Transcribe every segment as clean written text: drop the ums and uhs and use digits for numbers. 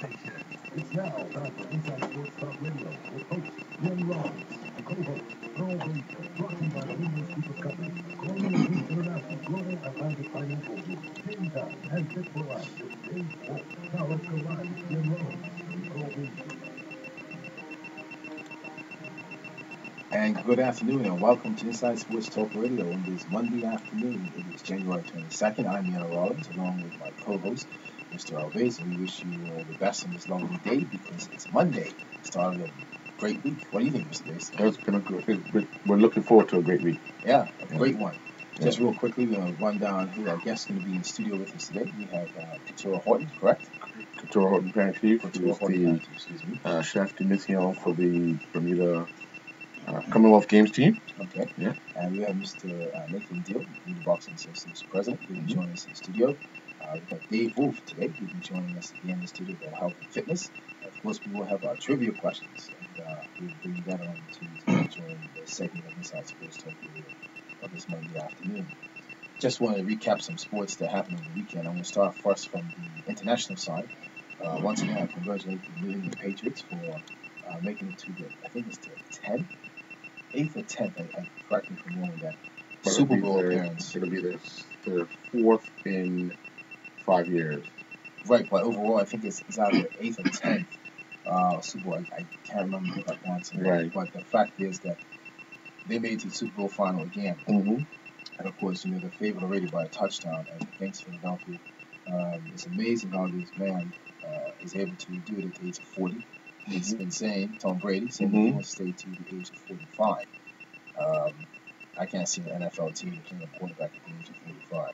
It's now time for Inside Sports Talk Radio with host Jim Rollins and co-host Earl Baker, brought to you by the Luminous Group of Companies, Colonial Group International, Global Atlantic Financial Group, Game Time, and Fit for Life with Dave Wolf. Now let's go live with Jim Rollins and Earl Baker. And good afternoon, and welcome to Inside Sports Talk Radio on this Monday afternoon. It is January 22nd. I'm Ian Rollins, along with my co-host, Mr. Alves, and we wish you all the best on this lovely day because it's Monday, start of a great week. What do you think, Mr. Davis? It's been a good. We're looking forward to a great week. Yeah, a great one. Just real quickly, we're going to run down who our guest is going to be in studio with us today. We have Couture Horton, correct? Couture Horton, Parent Chief, Couture Horton, excuse me. Chef de mission for the Bermuda Commonwealth Games team. Okay. Yeah. And we have Mr. Nathan Deal, the Boxing Association President, who will be joining us in the studio. We've got Dave Wolf today, who will be joining us at the end of the studio about health and fitness. Of course, we will have our trivia questions, and we'll bring that on to join the segment of Inside Sports Talk Radio of this Monday afternoon. Just want to recap some sports that happened on the weekend. I'm going to start first from the international side. Once again, I congratulate the New England Patriots for making it to the, I think it's the 8th or 10th, I correct me if I'm wrong, that Super Bowl appearance. It'll be their fourth in 5 years. Right, but overall, I think it's either 8th or 10th Super Bowl. I can't remember if I answered it. Right. But the fact is that they made it to the Super Bowl final again. Mm-hmm. And of course, they're favored already by a touchdown against Philadelphia. It's amazing how this man is able to do it at the age of 40. He's been saying, Tom Brady, saying he wants to stay to the age of 45. I can't see the NFL team playing a quarterback at the age of 45.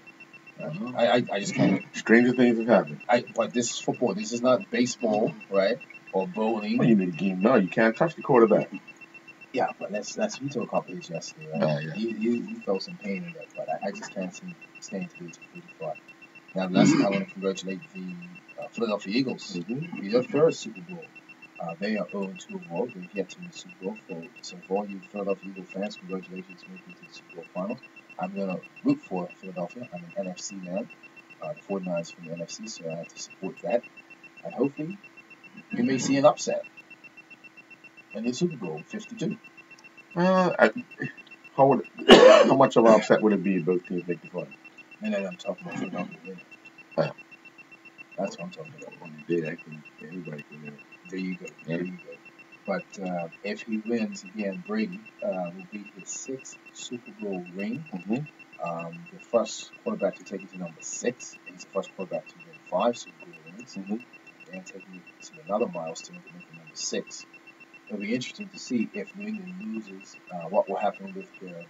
I just can't. Stranger things have happened. But this is football. This is not baseball, right? Or bowling. Well, you need a game. No, you can't touch the quarterback. Yeah, but that's we took a couple years yesterday, right? Yeah. He felt some pain in that, but I just can't see him staying to the age of 45. Now, lastly, I want to congratulate the Philadelphia Eagles. Mm-hmm. Their third Super Bowl. They are 0-2 overall. They've yet to win the Super Bowl. So for all you Philadelphia Eagle fans, congratulations on making it to the Super Bowl final. I'm going to root for Philadelphia. I'm an NFC man. The 49ers from the NFC, so I have to support that. And hopefully, we may see an upset in the Super Bowl 52. How much of an upset would it be if both teams make the final? And then I'm talking about Philadelphia winning. That's what I'm talking about. Anybody can win. There you go. But if he wins again, Brady will be his 6th Super Bowl ring. Mm-hmm. The first quarterback to take it to number 6. He's the first quarterback to win 5 Super Bowl rings. Mm-hmm. And taking it to another milestone to make it number 6. It'll be interesting to see if New England loses, what will happen with their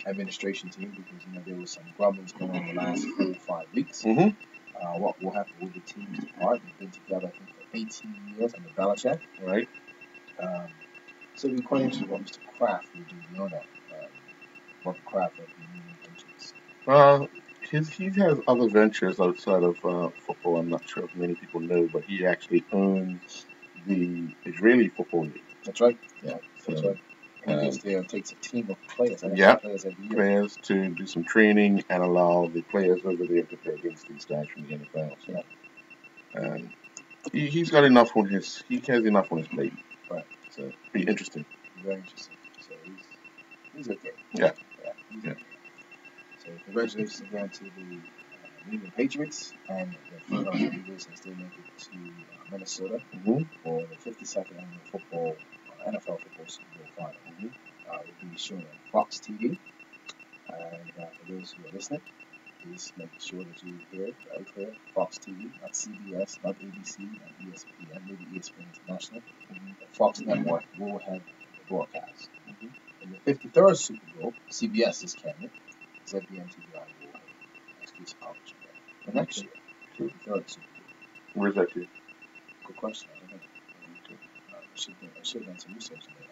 administration team, because there was some grumblings going on in the last 4 or 5 weeks. Mm-hmm. What will happen with the teams depart? They've been together, I think, for 18 years under Belichick. Right. So it'll be quite interesting what Mr. Kraft will do. You know that. What Kraft of the New England Patriots. He has other ventures outside of football. I'm not sure if many people know, but he actually owns the Israeli Football League. That's right. Yeah, that's right. And he goes there and takes a team of players. Players every year. Players to do some training and allow the players over there to play against these guys from the NFL. So, and he's got enough on his. He has enough on his plate. Right. So be interesting. Very interesting. So he's okay. Yeah. Okay. So congratulations again to the New England Patriots and the Philadelphia Eagles as they make it to Minnesota for the 52nd annual NFL football Super Bowl final. Will be shown on Fox TV. And for those who are listening, please make sure that you hear it very clear. Fox TV, not CBS, not ABC, not ESPN, maybe ESPN International. The Fox Network will have the broadcast. In the 53rd Super Bowl, CBS is carrying it. ZBM TV will have exclusive coverage of that. The next year, 53rd Super Bowl. Where's that to? Good question. I don't know. I should have done some research on that.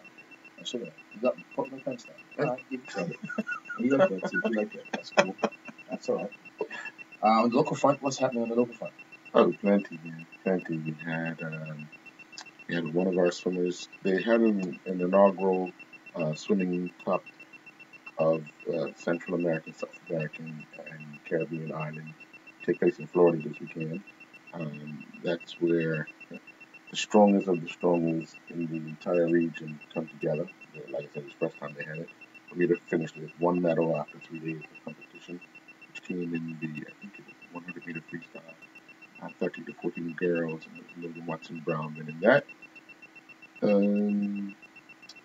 I should have. You got me. Put my pants down. Give it to me. You like that too. You like that. That's cool. That's all right. On the local front, what's happening on the local front? Oh, plenty, man. Plenty. We had one of our swimmers. They had an inaugural swimming cup of Central American, South American, and Caribbean island take place in Florida this weekend. That's where the strongest of the strongest in the entire region come together. Like I said, it's the first time they had it. Bermuda finished with one medal after 3 days of competition, which came in the, I think it was 100-meter freestyle. 13 to 14 girls, and Logan Watson Brown winning that.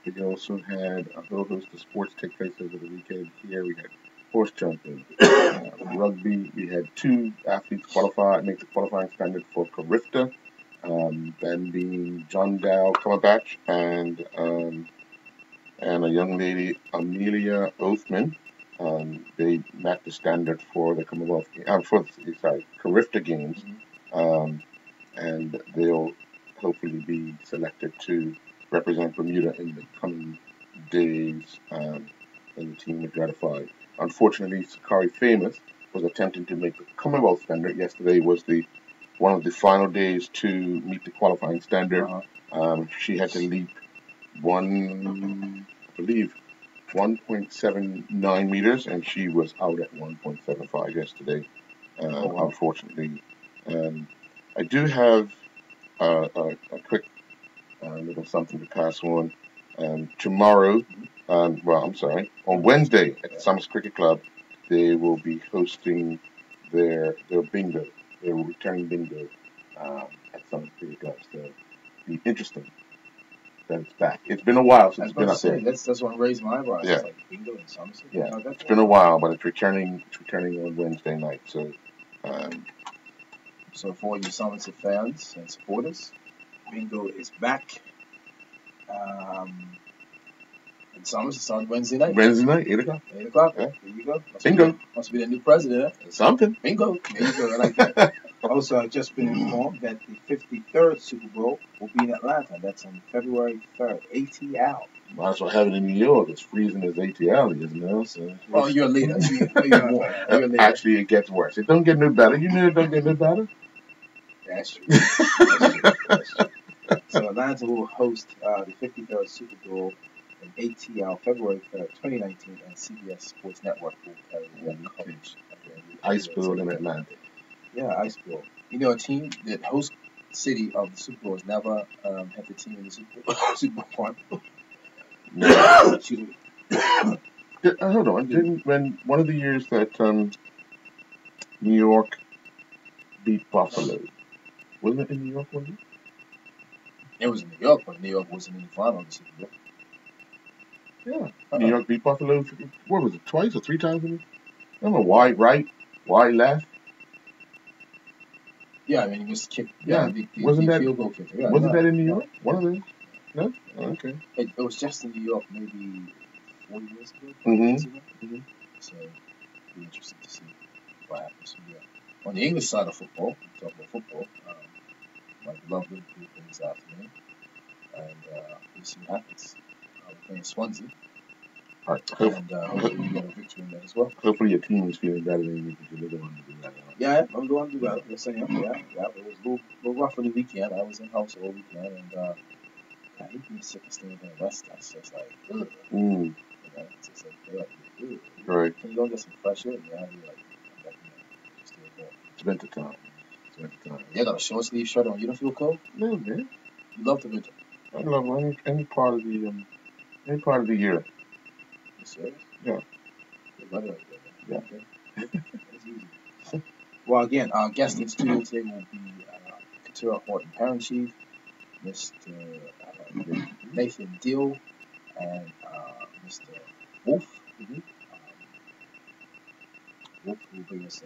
We also had a whole host of sports take place over the weekend. Here we had horse jumping, rugby. We had two athletes qualify, make the qualifying standard for Carifta, then being John Dow Cumberbatch and a young lady, Amelia Oathman. They met the standard for the Commonwealth, Carifta Games, and they'll hopefully be selected to represent Bermuda in the coming days, and the team is ratified. Unfortunately, Sakari Famous was attempting to make the Commonwealth standard. Yesterday was one of the final days to meet the qualifying standard. She had to leap I believe, 1.79 meters, and she was out at 1.75 yesterday, unfortunately. I do have a quick little something to pass on. Tomorrow, on Wednesday at the Summers Cricket Club, they will be hosting their bingo, their returning bingo at Summers Cricket Club. So it'll be interesting that it's back. It's been a while since it's been up there. That's what raised my eyebrows. Yeah. It's like bingo in Somerset. Yeah, it's been a while, but it's returning. It's returning on Wednesday night. So, so for all you Somerset fans and supporters, bingo is back. In Somerset on Wednesday night. Wednesday night, 8 o'clock. 8 o'clock. Yeah. There you go. Bingo. Must be the new president. Huh? Something. Bingo. There you go. I like that. Also, I've just been informed that the 53rd Super Bowl will be in Atlanta. That's on February 3rd. ATL. Might as well have it in New York. It's freezing as ATL is now. So. Oh, you're a leader. Actually, it gets worse. It don't get no better. You know it don't get no better. That's true. That's true. So Atlanta will host the 53rd Super Bowl in ATL February 3rd, 2019, and CBS Sports Network will carry that coverage. Ice Bowl in Atlanta. Yeah, Ice Bowl. You know, a team that host city of the Super Bowl has never had the team in the Super Bowl final. No. Excuse me. Hold on. When one of the years that New York beat Buffalo, wasn't it in New York one year? It was in New York, but New York wasn't in the final of the Super Bowl. Yeah. New York beat Buffalo, what was it, twice or three times? Remember, wide right, wide left? Yeah, I mean, he missed the kick. Yeah. Wasn't that field goal kick? Yeah, wasn't that in New York? One of those? No? Oh, okay. It was just in New York maybe 40 years ago. So it'll be interesting to see what happens from here. On the English side of football, we talk about football, my beloved Liverpool this afternoon, and we'll see what happens. We're playing Swansea, and hopefully we get a victory in that as well. Hopefully your team is feeling better than you because you're the one to do that. Yeah, I'm the one to do that. Yes, I am. Yeah. It was a little rough on the weekend. I was in house all weekend, and I hate being sick and staying in West. That's just like, ugh. You know, it's just like, ugh. Right. Can you go get some fresh air? Yeah, I'd be like, just do it. It's winter time. You got a short sleeve shirt on. You don't feel cold? No, man. You love the winter. I love any part of the year. You serious? Yeah. Good weather right there. Yeah. Okay. That's easy. Well, again, our guest in studio today will be Katura Horton Parent Chief, Mr. Nathan Dill, and Mr. Wolf. Wolf will bring us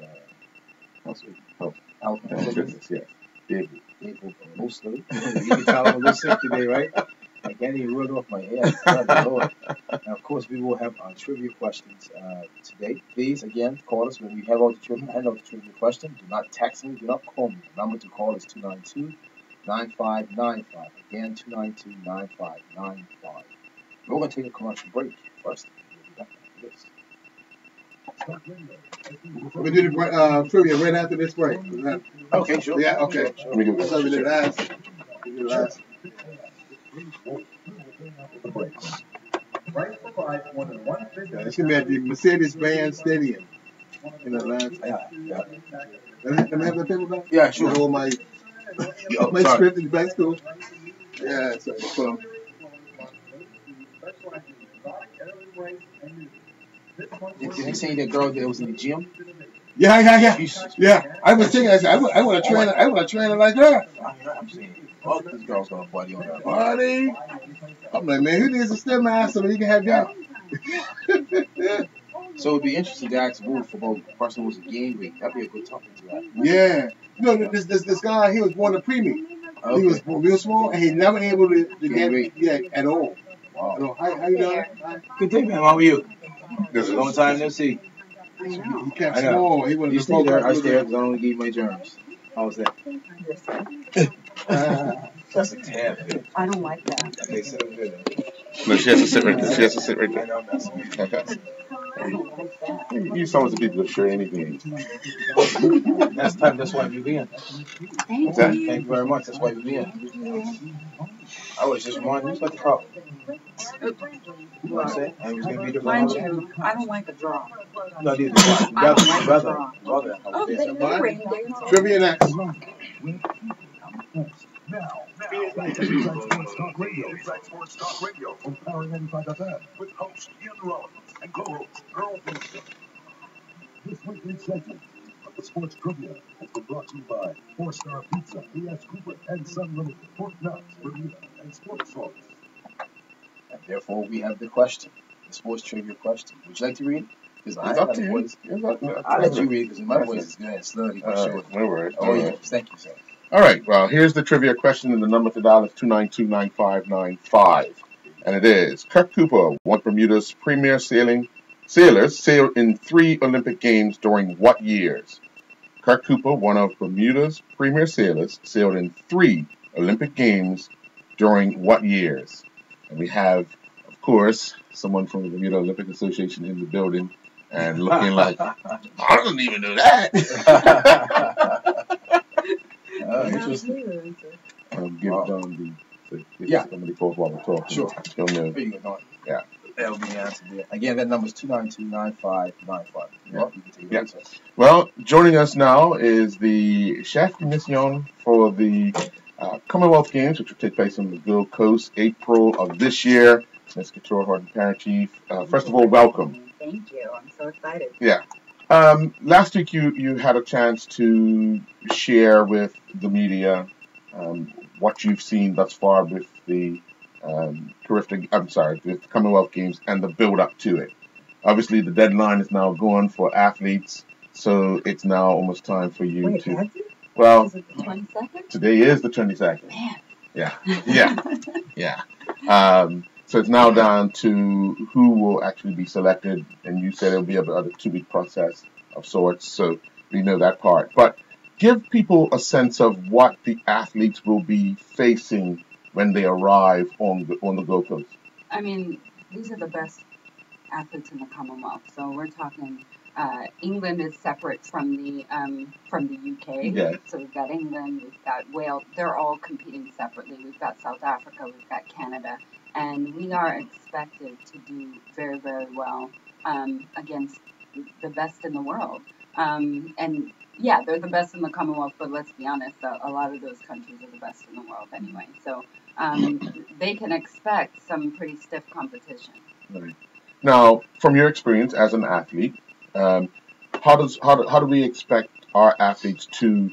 health and fitness. Yes. Dave Wolf mostly. You can tell I'm a little sick today, right? I can't even run off my head. Lord. And of course, we will have our trivia questions today. Please, again, call us when we hand out the trivia question. Do not text me. Do not call me. The number to call is 292-9595. Again, 292-9595. We're going to take a commercial break first. We'll be back after this. We do the trivia right after this break. Okay, sure. Yeah, okay. Sure. Let me go. So we did last. It's going to be at the Mercedes-Benz Stadium in Atlanta. Yeah. Let me have the paper back? Yeah, sure. All my Oh, My sorry. script in back school. Yeah, so Did they say that girl that was in the gym? yeah. She's, Yeah, I was thinking, I said, I want to train her. I want to train her like her. I'm saying, all these girls gonna buddy on her. Buddy. I'm like, man, who needs a STEM master when you can have that? So it'd be interesting to ask Wolf about the person who's a game rate. That'd be a good topic to have. Yeah. You know, this guy, he was born a preemie. He was born real small, and he never able to get at all. Wow. So, how you doing? Good day, man. How are you? This is Long time no see. He kept I know. small. He was You stay there, I stay there because I only give you my germs. How's that? That's a tab. I don't like that. Okay, sit over there. No, she has to sit right there. She has to sit right I there. know I'm messing with you. I don't like that. You some people that share anything. That's time. That's why we in. Thank that? you. Thank you very much. That's why we in. I was just wondering who's got the call. You know what I'm saying? I was gonna be the Mind you, I don't like a draw. No, these I don't like a brother. draw. Oh, they ring. Trivia next. Now, Inside Sports Talk Radio. Inside Sports Talk Radio. On Power 95 FM with host Ian Rollins and co-host Earl Winston. This weekly segment of the Sports Trivia has been brought to you by 4-Star Pizza, B.S. Cooper, and Sun Limited, Pork Nuts, Bermuda, and Sports Sauce. And therefore, we have the question, the sports trivia question. Would you like to read it? Because I It's have up to a you. voice. I'll let you read it because my voice is good and slowly but sure. No worries. Oh, yes. Thank you, sir. All right. Well, here's the trivia question, and the number to dial is 292-9595. And it is, Kirk Cooper, one of Bermuda's premier sailors, sailed in 3 Olympic Games during what years? Kirk Cooper, one of Bermuda's premier sailors, sailed in 3 Olympic Games during what years? And we have, of course, someone from the Bermuda Olympic Association in the building and looking like, I don't even know that. Interesting. Give Wow. Don the Yeah. somebody calls while we're talking. Sure. He'll know. There you go, Don. Yeah. That'll be the answer there. Again, that number is 292-9595. Yeah. You can take it Yeah. away, sir. Well, joining us now is the chef de mission for the Commonwealth Games, which will take place on the Gold Coast, April of this year. Ms. Couture, Horton Parent Chief. First of all, welcome. Thank you. I'm so excited. Yeah. Last week you had a chance to share with the media what you've seen thus far with the the Commonwealth Games and the build up to it. Obviously, the deadline is now gone for athletes, so it's now almost time for you Wait, to. has it? Well, Is it the 22nd? today is the 22nd. Man. Yeah. So it's now down to who will actually be selected, and you said it'll be about a 2-week process of sorts, so we know that part. But give people a sense of what the athletes will be facing when they arrive on the Gold Coast. I mean, these are the best athletes in the Commonwealth. So we're talking. England is separate from the UK. Yes. So we've got England, we've got Wales. They're all competing separately. We've got South Africa, we've got Canada, and we are expected to do very, very well against the best in the world. And yeah, they're the best in the Commonwealth, but let's be honest, a lot of those countries are the best in the world anyway. So they can expect some pretty stiff competition. Right. Now, from your experience as an athlete, how do we expect our athletes to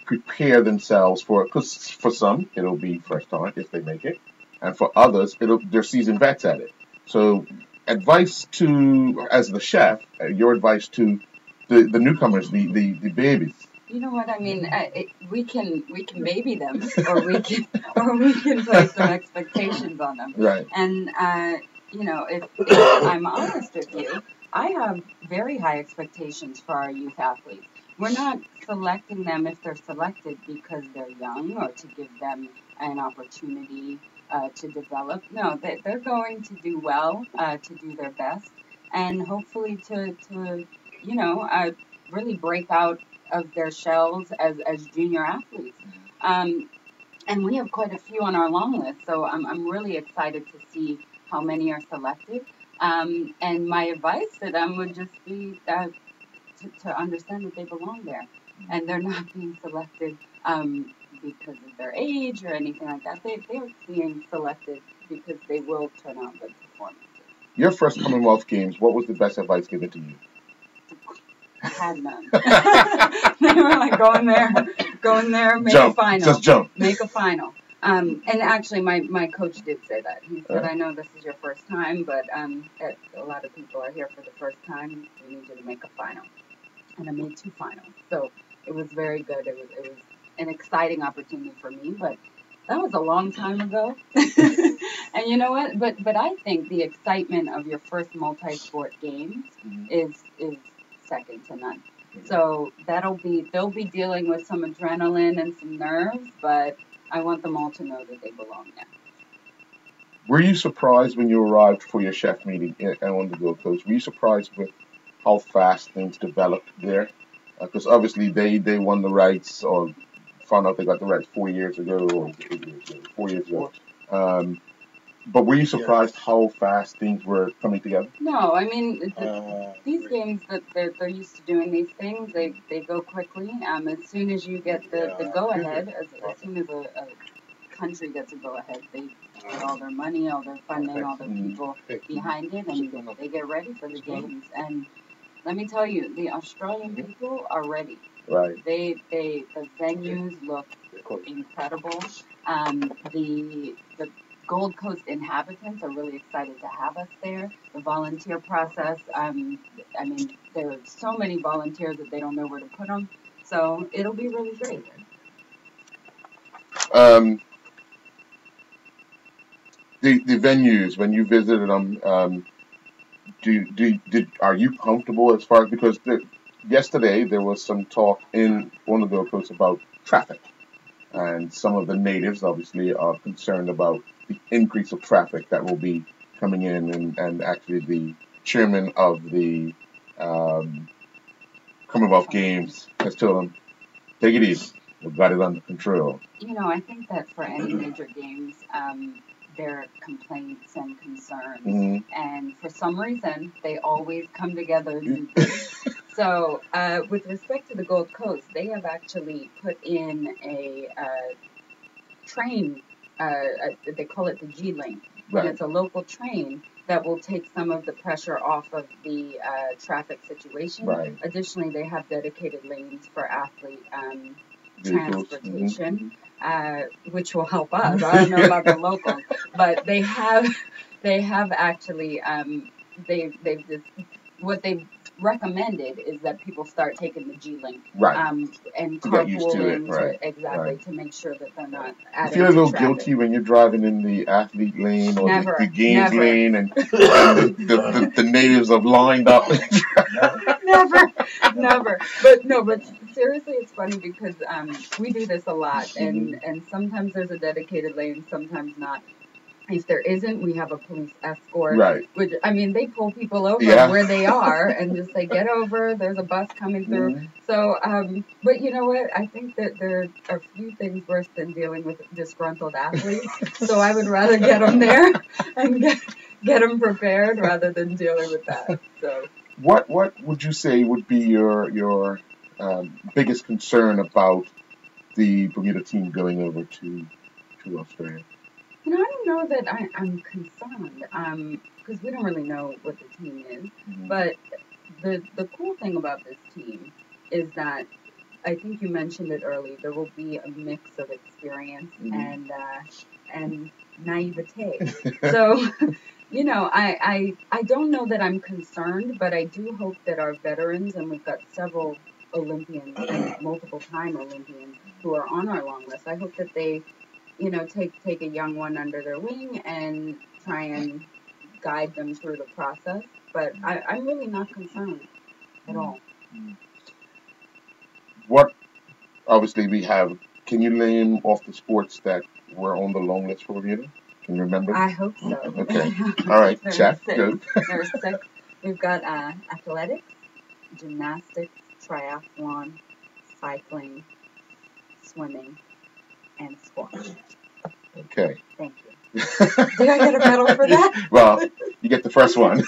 prepare themselves for? Because for some it'll be first time if they make it, and for others they're seasoned vets at it. So, advice to as the chef, your advice to the newcomers, the babies. You know what I mean? We can baby them, or we can place some expectations on them. Right. And if I'm honest with you, I have very high expectations for our youth athletes. We're not selecting them if they're selected because they're young or to give them an opportunity to develop. No, they're going to do well, to do their best, and hopefully to really break out of their shells as junior athletes. And we have quite a few on our long list, so I'm really excited to see how many are selected. And my advice to them would just be to understand that they belong there, and they're not being selected because of their age or anything like that. They're being selected because they will turn out good performances. Your first Commonwealth Games, what was the best advice given to you? I had none. They were like, go in there, make Jump. a final. Just jump. Make a final. And actually, my coach did say that. He said, I know this is your first time, but a lot of people are here for the first time. We need you to make a final. And I made 2 finals. So it was very good. It was an exciting opportunity for me, but that was a long time ago. And you know what? But I think the excitement of your first multi-sport games is second to none. So they'll be dealing with some adrenaline and some nerves, but I want them all to know that they belong there. Were you surprised when you arrived for your chef meeting on the Gold Coast? Were you surprised with how fast things developed there? Because obviously they won the rights, or found out they got the rights 4 years ago, or 8 years ago, 4 years ago. But were you surprised how fast things were coming together? No, I mean, these games that they're used to doing these things, they go quickly. As soon as you get the go-ahead, as soon as a country gets a go-ahead, they put all their money, all their funding, all their people behind it, and they get ready for the games. And let me tell you, the Australian people are ready. Right. The venues look incredible. The Gold Coast inhabitants are really excited to have us there. The volunteer process, I mean, there are so many volunteers that they don't know where to put them. So it'll be really great. The venues, when you visited them, are you comfortable as far as, because yesterday there was some talk in one of the Gold about traffic, and some of the natives obviously are concerned about the increase of traffic that will be coming in, and actually the chairman of the Commonwealth Games has told them, take it easy, we've got it under control. You know, I think that for any major games, there are complaints and concerns, and for some reason, they always come together and do this. So, with respect to the Gold Coast, they have actually put in a train, they call it the G-Link, and it's a local train that will take some of the pressure off of the traffic situation. Right. Additionally, they have dedicated lanes for athlete transportation, which will help us. I don't know about the locals, but they have actually what they've recommended is that people start taking the G-Link, and carpooling to make sure that they're not adding. You feel a little traffic. guilty when you're driving in the athlete lane or the games lane, and the natives are lined up. Never. But seriously, it's funny because we do this a lot, and sometimes there's a dedicated lane, sometimes not. If there isn't, we have a police escort. Right. Which, I mean, they pull people over where they are and just say, get over, there's a bus coming through. So, but you know what? I think that there are few things worse than dealing with disgruntled athletes. So I would rather get them there and get them prepared rather than dealing with that. So. What would you say would be your biggest concern about the Bermuda team going over to Australia? You know, I don't know that I'm concerned, because we don't really know what the team is. But the cool thing about this team is that, I think you mentioned it earlier, there will be a mix of experience and naivete. So, you know, I don't know that I'm concerned, but I do hope that our veterans, and we've got several Olympians and multiple-time Olympians who are on our long list, I hope that they, you know, take a young one under their wing and try and guide them through the process. But I'm really not concerned at all. What, obviously we have, can you name off the sports that were on the long list for Bermuda? Can you remember? I hope so. Okay. All right, Chef, good. There are 6. We've got athletics, gymnastics, triathlon, cycling, swimming, and squash. Okay. Thank you. Did I get a medal for that? Well, you get the first one.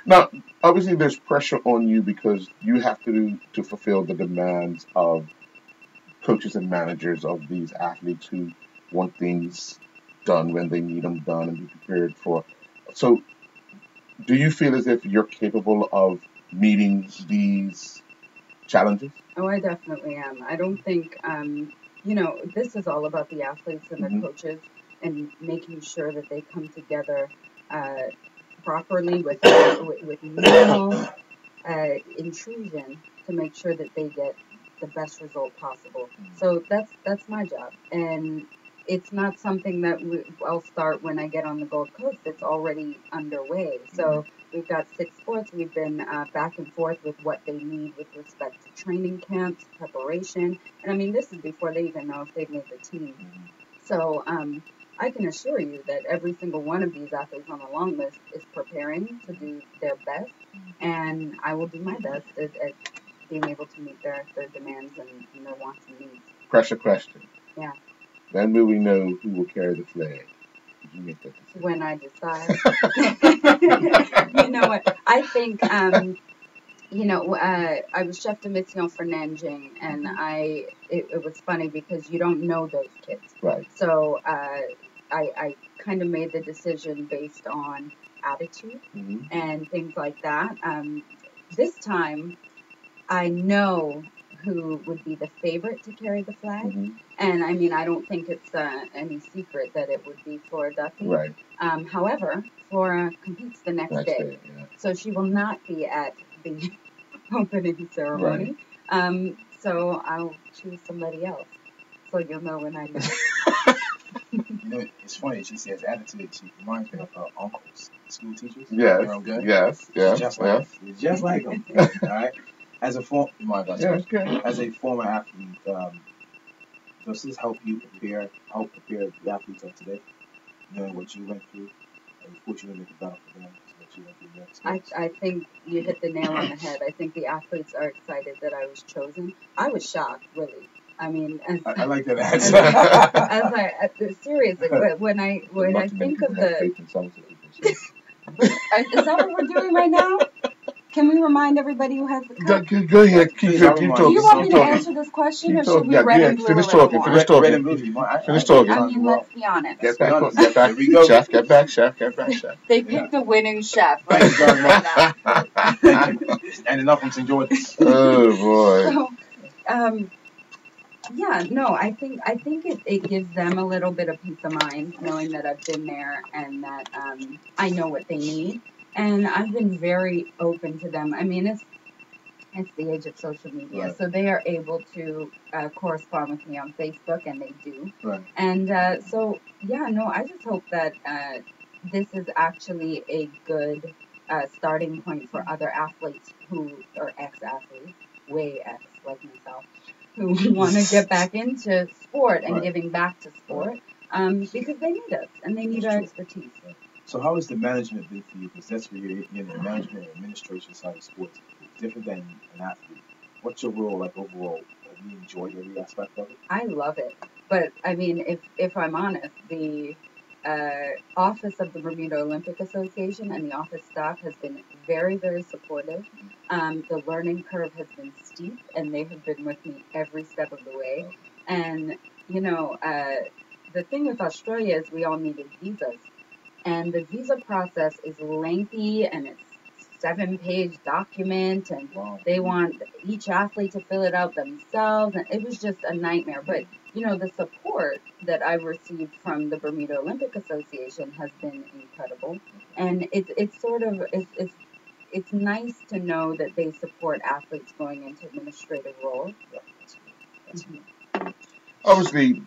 Now, obviously, there's pressure on you because you have to fulfill the demands of coaches and managers of these athletes who want things done when they need them done and be prepared for. So, do you feel as if you're capable of meeting these challenges? Oh, I definitely am. I don't think, this is all about the athletes and the Hmm. coaches and making sure that they come together uh, properly with minimal intrusion to make sure that they get the best result possible. So that's my job, and it's not something that I'll start when I get on the Gold Coast. It's already underway. So we've got 6 sports. We've been back and forth with what they need with respect to training camps, preparation, and I mean this is before they even know if they've made the team. So I can assure you that every single one of these athletes on the long list is preparing to do their best, and I will do my best at being able to meet their demands and their wants and needs. Pressure question. Yeah. When will we know who will carry the flag? Did you make that decision? When I decide. You know what? I think, I was chef de mission for Nanjing, and it was funny because you don't know those kids. Right. So I kind of made the decision based on attitude and things like that. This time, I know who would be the favorite to carry the flag. And I mean, I don't think it's any secret that it would be Flora Duffy. Right. However, Flora competes the next day. Yeah. So she will not be at the opening ceremony. Right. So I'll choose somebody else. So you'll know when I know. You know, it's funny. She says attitude. She reminds me of her uncles, school teachers. Yes. They're all good. Yes. Yes. Just Yes. like, just like them. All right. As a former athlete, does this help prepare the athletes of today, knowing what you went through, and what you make it better for them, what you went through next? I think you hit the nail on the head. I think the athletes are excited that I was chosen. I was shocked, really. I mean, I like that answer. Seriously, when I think of the, is that what we're doing right now? Can we remind everybody who has the cup? Go ahead. Keep talking. Do you want me to answer this question, or should we red and blue Finish a little talking. more? Finish talking. Red and blue. Finish talking. I mean, let's be honest. Get back. Here we go. Chef, get back, chef. They picked the winning chef right now. And enough from St. George's. Oh boy. So, I think it gives them a little bit of peace of mind knowing that I've been there and that I know what they need, and I've been very open to them. I mean, it's the age of social media, right. So they are able to correspond with me on Facebook, and they do. Right. And I just hope that this is actually a good starting point for other athletes who are ex-athletes, way ex like myself, who want to get back into sport and right. giving back to sport, because they need us and they need our expertise. Right. So how has the management been for you? Because that's where you're in the management and administration side of sports. It's different than an athlete. What's your role like overall? Have you enjoyed every aspect of it? I love it. But I mean, if I'm honest, the office of the Bermuda Olympic Association and the office staff has been very, very supportive. The learning curve has been steep, and they have been with me every step of the way. And, the thing with Australia is we all needed visas. And the visa process is lengthy, and it's 7-page document, and they want each athlete to fill it out themselves, and it was just a nightmare. But the support that I've received from the Bermuda Olympic Association has been incredible, and it's nice to know that they support athletes going into administrative roles. Obviously,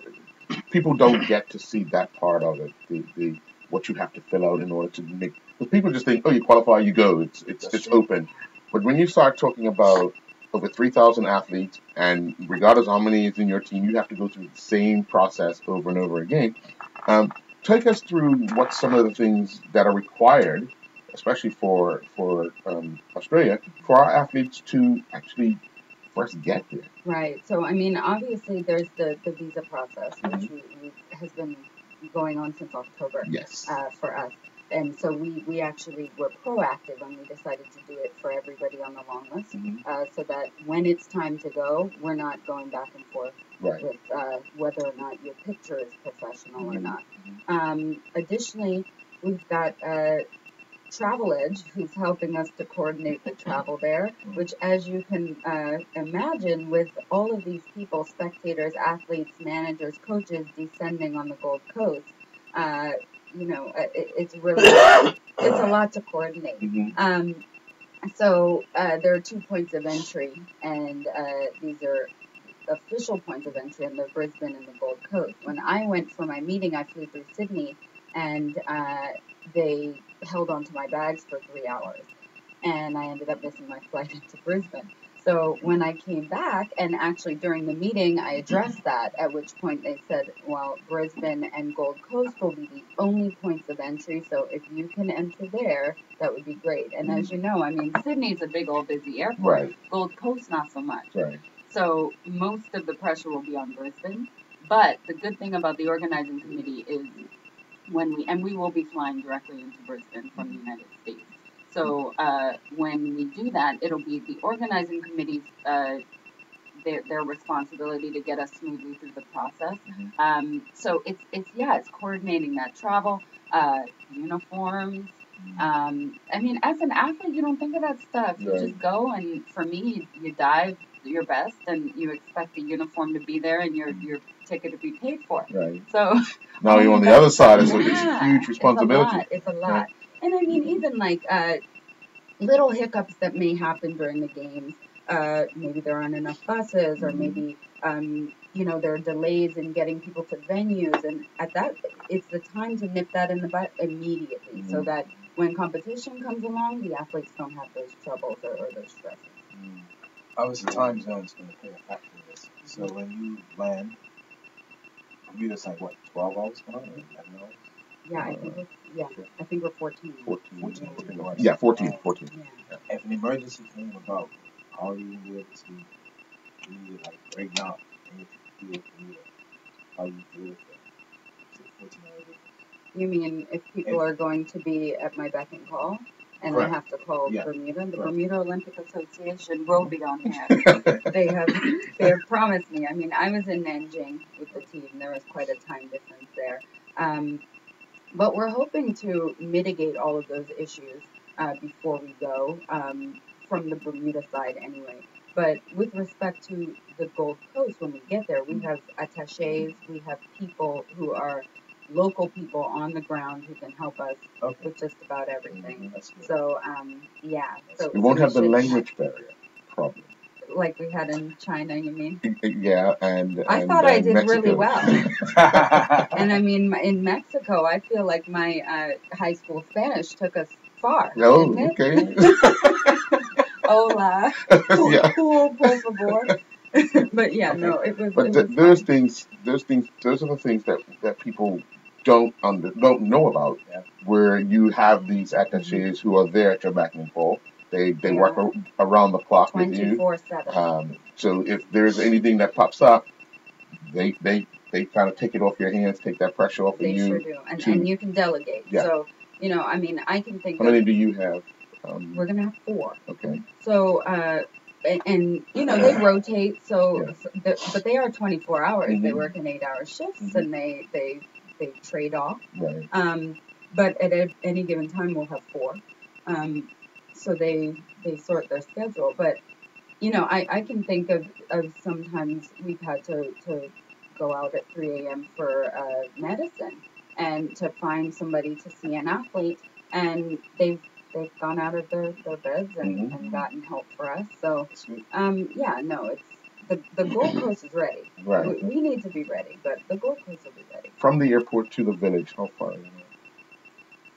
people don't get to see that part of it. The what you have to fill out in order to make. Because people just think, oh, you qualify, you go. It's open. But when you start talking about over 3,000 athletes, and regardless of how many is in your team, you have to go through the same process over and over again. Take us through what some of the things that are required, especially for Australia, for our athletes to actually first get there. Right. So, I mean, obviously, there's the visa process, which has been going on since October. Yes. For us. and so we actually were proactive and we decided to do it for everybody on the long list, so that when it's time to go, we're not going back and forth Right. with whether or not your picture is professional or not. Mm-hmm. Additionally, we've got Travel Edge, who's helping us to coordinate the travel there, which, as you can imagine, with all of these people, spectators, athletes, managers, coaches, descending on the Gold Coast, it's really, it's a lot to coordinate. So there are 2 points of entry, and these are official points of entry in the Brisbane and the Gold Coast. When I went for my meeting, I flew through Sydney, and they held onto my bags for 3 hours, and I ended up missing my flight into Brisbane. So when I came back, and actually during the meeting, I addressed that, at which point they said, well, Brisbane and Gold Coast will be the only points of entry, so if you can enter there, that would be great. And as you know, I mean, Sydney's a big old busy airport. Right. Gold Coast, not so much. Right. So most of the pressure will be on Brisbane. But the good thing about the organizing committee is we will be flying directly into Brisbane from the United States. So when we do that, it'll be the organizing committee's their responsibility to get us smoothly through the process. So it's coordinating that travel, uniforms. I mean, as an athlete, you don't think of that stuff. You Right. just go, and for me, you dive your best, and you expect the uniform to be there and your ticket to be paid for. Right. So Now you're on the other side. It's a huge responsibility. It's a lot. And I mean, even like little hiccups that may happen during the games. Maybe there aren't enough buses, or maybe there are delays in getting people to venues, and at that, it's the time to nip that in the butt immediately, so that when competition comes along, the athletes don't have those troubles or those stresses. Obviously, time zone's going to play a factor in this. So when you land, Bermuda's like what, 12 hours behind, or 11 hours? Yeah, I think we're 14. 14 hours. Yeah, 14. Yeah. If an emergency came about, how are you going to be able to either like right now and you have to deal with Bermuda? How do you deal with that? 14-hour difference. You mean if people are going to be at my beck and call, and Correct. I have to call Bermuda? The Bermuda Olympic Association will be on hand. They have promised me. I mean, I was in Nanjing with the team. There was quite a time difference there. But we're hoping to mitigate all of those issues before we go, from the Bermuda side anyway. But with respect to the Gold Coast, when we get there, we have attaches, we have people who are local people on the ground who can help us with just about everything. So, So You won't have the should language barrier problem. like we had in China, you mean? Yeah, and I thought I did Mexico. really well. And I mean, in Mexico, I feel like my high school Spanish took us far. Oh, didn't it? okay. Hola. Yeah. Cool, por favor. But yeah, no, it was. But those are the things that people don't know about, where you have these attaches who are there at your beck and call. They work around the clock with you. 24/7. So if there's anything that pops up, they kind of take it off your hands, take that pressure off of you. They sure do, and you can delegate. Yeah. So I mean, I can think. How many do you have? We're gonna have 4. Okay. So and they rotate. So, but they are 24 hours. They work in 8-hour shifts, and they trade off. Right. But at any given time, we'll have 4. So they sort their schedule. But I can think of sometimes we've had to go out at 3 a.m. for medicine, and to find somebody to see an athlete, and they've gone out of their beds and gotten help for us. So it's the Gold Coast is ready. Right. We need to be ready, but the Gold Coast will be ready. From the airport to the village, how far is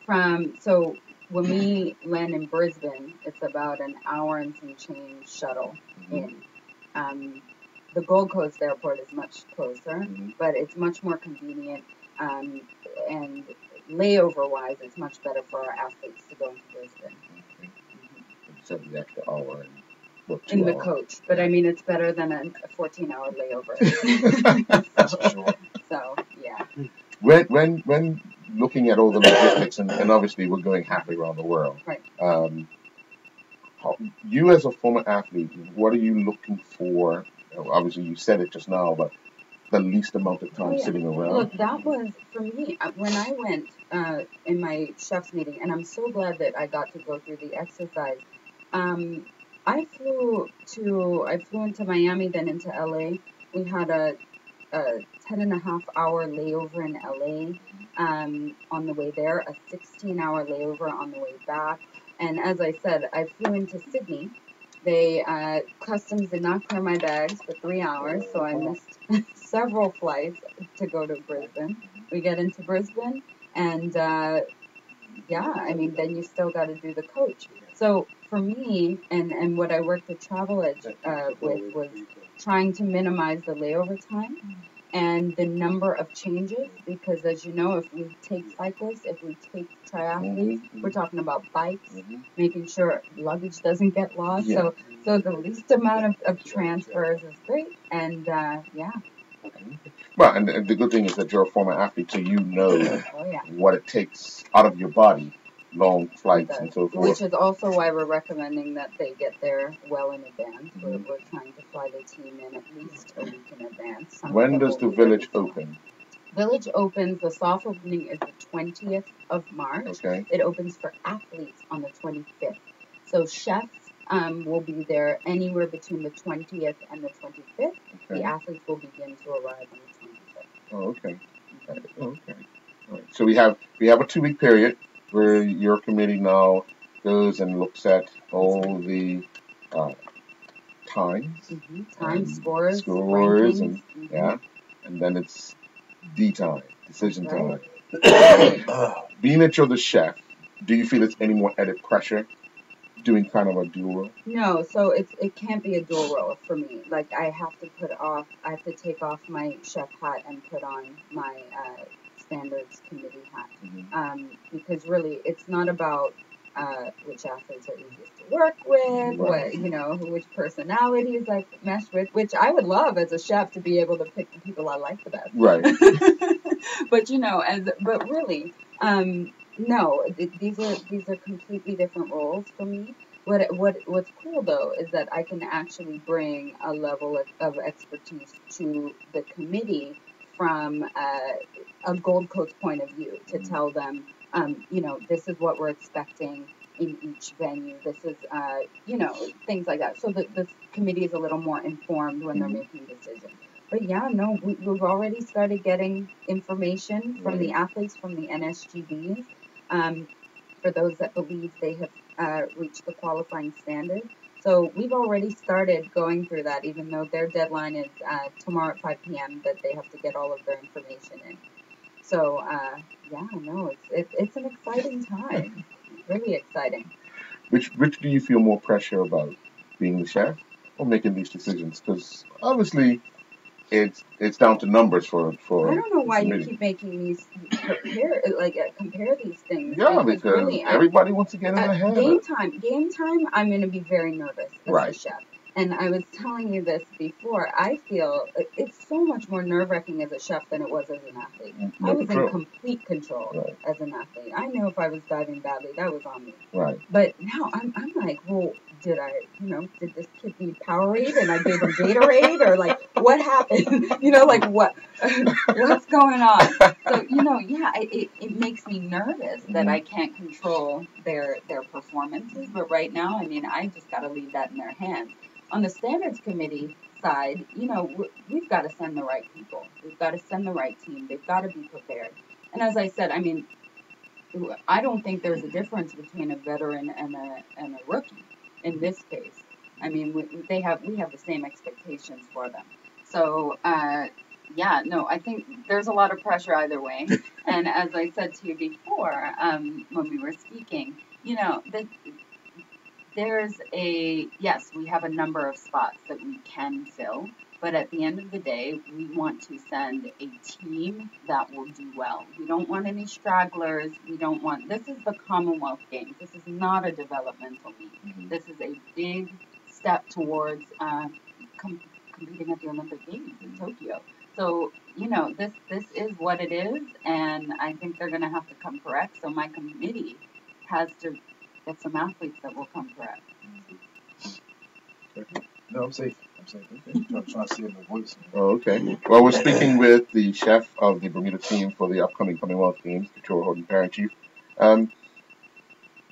it? So when we land in Brisbane, it's about an hour and some change shuttle in. The Gold Coast airport is much closer, but it's much more convenient, and layover-wise, it's much better for our athletes to go into Brisbane. So the extra hour in the coach, but I mean, it's better than a 14-hour layover. That's for sure. So yeah. When looking at all the logistics, and obviously we're going halfway around the world. Right. You as a former athlete, what are you looking for? Obviously, you said it just now, but the least amount of time sitting around. Look, that was for me when I went in my chef's meeting, and I'm so glad that I got to go through the exercise. I flew into Miami, then into LA. We had a 10.5 hour layover in LA on the way there, a 16-hour layover on the way back. And as I said, I flew into Sydney. They customs did not clear my bags for 3 hours, so I missed several flights to go to Brisbane. We get into Brisbane, and yeah, I mean, then you still got to do the coach. So for me, and what I worked with Travel Edge with was trying to minimize the layover time and the number of changes, because as you know, if we take cyclists, if we take triathletes, we're talking about bikes, making sure luggage doesn't get lost. Yeah. So the least amount of transfers is great, and yeah. Well, and the good thing is that you're a former athlete, so you know Oh yeah. what it takes out of your body, long flights and so forth. Which is also why we're recommending that they get there well in advance. We're trying to fly the team in at least a week in advance. When does the village open? Village opens, the soft opening is the 20th of March. Okay. It opens for athletes on the 25th. So chefs will be there anywhere between the 20th and the 25th. Okay. The athletes will begin to arrive on the 25th. Oh, okay. Okay. All right. So we have a 2-week period where your committee now goes and looks at all the times, time, scores, and yeah, and then it's decision time. Being that you're the chef, do you feel it's any more added pressure doing kind of a dual role? No, so it can't be a dual role for me. Like I have to take off my chef hat and put on my standards committee hat. Because really it's not about which athletes are easiest to work with, which personalities I mesh with, which I would love as a chef to be able to pick the people I like the best. Right. But really, no, these are completely different roles for me. What's cool though is that I can actually bring a level of expertise to the committee from a Gold Coast point of view to tell them, this is what we're expecting in each venue. This is, things like that. So the committee is a little more informed when they're making decisions. But yeah, no, we've already started getting information from the athletes, from the NSGBs, for those that believe they have reached the qualifying standard. So we've already started going through that, even though their deadline is tomorrow at 5 p.m. that they have to get all of their information in. So yeah, no, it's an exciting time, really exciting. Which do you feel more pressure about, being the chef or making these decisions? Because obviously it's down to numbers for. I don't know why you keep making these compare these things. Yeah, because really, everybody wants to get in ahead. Game time. I'm going to be very nervous as a chef. And I was telling you this before. I feel it's so much more nerve-wracking as a chef than it was as an athlete. I was in complete control as an athlete. I knew if I was diving badly, that was on me. Right. But now I'm like, well, did this kid need Powerade and I gave him Gatorade, or like what happened? What's going on? So it makes me nervous that I can't control their performances. But right now, I mean, I just got to leave that in their hands. On the standards committee side, we've got to send the right people. We've got to send the right team. They've got to be prepared. And as I said, I mean, I don't think there's a difference between a veteran and a rookie in this case. I mean, we have the same expectations for them. So, I think there's a lot of pressure either way. And as I said to you before, when we were speaking, yes, we have a number of spots that we can fill, but at the end of the day, we want to send a team that will do well. We don't want any stragglers. This is the Commonwealth Games. This is not a developmental meet. This is a big step towards competing at the Olympic Games in Tokyo. So you know, this is what it is, and I think they're going to have to come correct. So my committee has to get some athletes that will come correct. No, I'm safe. I'm safe. Okay. Trying to save my voice. Oh, okay. Well, we're speaking with the chef of the Bermuda team for the upcoming Commonwealth Games, Control Horton Parent Chief. Um,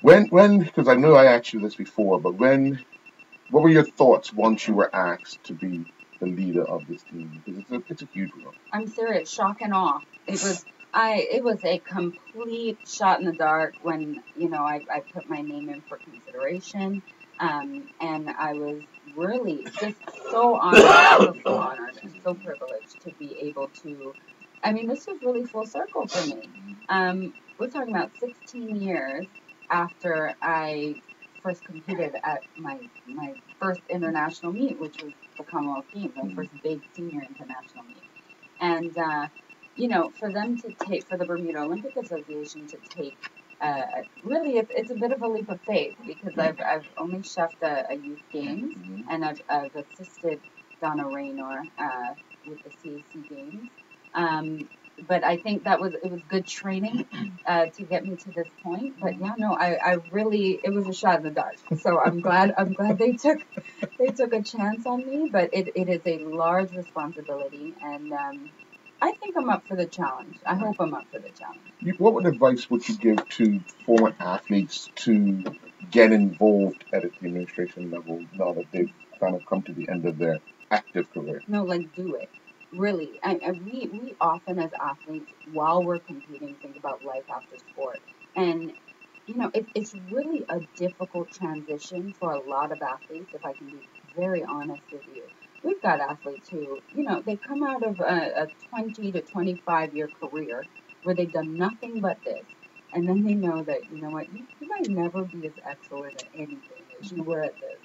because I know I asked you this before, but what were your thoughts once you were asked to be the leader of this team? Because it's a huge role. I'm serious, shock and awe. It was a complete shot in the dark when, you know, I put my name in for consideration. And I was really just so honored and so privileged to be able to, I mean, this was really full circle for me. We're talking about 16 years after I first competed at my first international meet, which was the Commonwealth Games, my first big senior international meet. And, you know, for them to take, for the Bermuda Olympic Association to take, really, it's a bit of a leap of faith because I've only chefed a youth games and I've assisted Donna Raynor with the CAC games. But I think it was good training to get me to this point. But yeah, no, I really, it was a shot in the dark. So I'm glad they took a chance on me. But it is a large responsibility, and I think I'm up for the challenge. I hope I'm up for the challenge. What advice would you give to former athletes to get involved at the administration level now that they've kind of come to the end of their active career? No, like do it. Really. We often as athletes, while we're competing, think about life after sport. And, you know, it's really a difficult transition for a lot of athletes, if I can be very honest with you. We've got athletes who, you know, they come out of a 20 to 25-year career where they've done nothing but this. And then they know that, you know what, you might never be as excellent at anything as you were at this.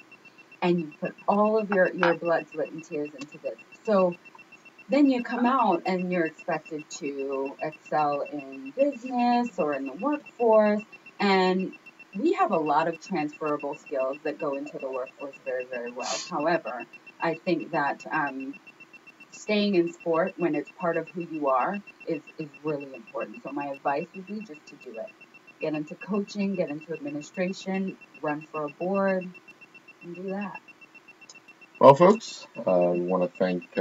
And you put all of your blood, sweat, and tears into this. So then you come out and you're expected to excel in business or in the workforce. And we have a lot of transferable skills that go into the workforce very, very well. However, I think that staying in sport when it's part of who you are is really important. So my advice would be just to do it. Get into coaching, get into administration, run for a board, and do that. Well, folks, we want to thank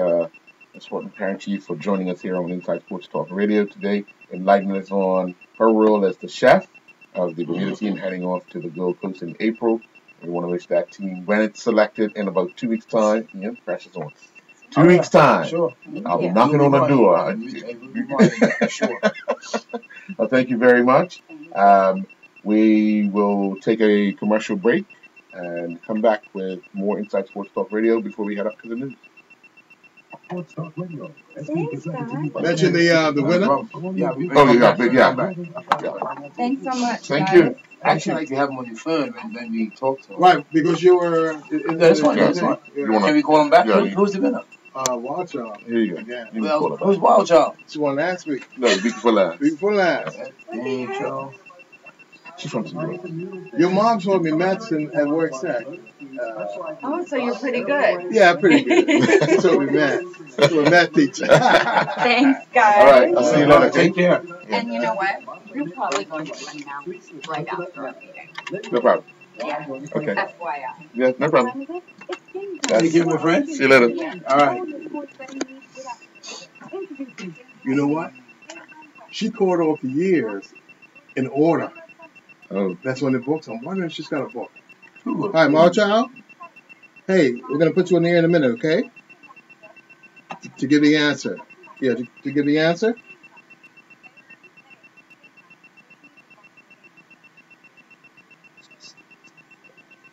Ms. Horton Parent Chief for joining us here on Inside Sports Talk Radio today, enlightening us on her role as the chef of the Bermuda team heading off to the Gold Coast in April. We want to wish that team, when it's selected in about 2 weeks' time, pressure's on. 2 weeks' time. Sure. I'll be knocking on the door. Sure. Well, thank you very much. We will take a commercial break and come back with more Inside Sports Talk Radio before we head up to the news. Sports Talk Radio. Thanks, guys. Mention the winner. Yeah. Thanks so much. Thank guys. you. Actually, I like to have him on your phone and then we talk to him. Right, because you were. That's fine. That's fine. Can we call him back? Yeah. Who's the winner? Wild Child. Here you go. Yeah. You can call it Who's back. Wild Child? She won last week. No, the week before last. Week before last. Dang, Joe. She's from Florida. Your mom told me Matt's at work set. Oh, so you're pretty good. Yeah, pretty good. She told me Matt. That's what Matt teacher. Thanks, guys. All right, I'll see you later. Take care. And you know what? We're probably going to announce right after our meeting. No problem. Yeah. Okay. FYI. Yeah, no problem. It's game That's- Take care, my friend. See you later. All right. You know what? She called off the years in order. Oh, That's when the books. I'm wondering if she's got a book. Cool. Hi, Marchild. Hey, we're going to put you in the air in a minute, okay? To give the answer. Yeah, to give the answer.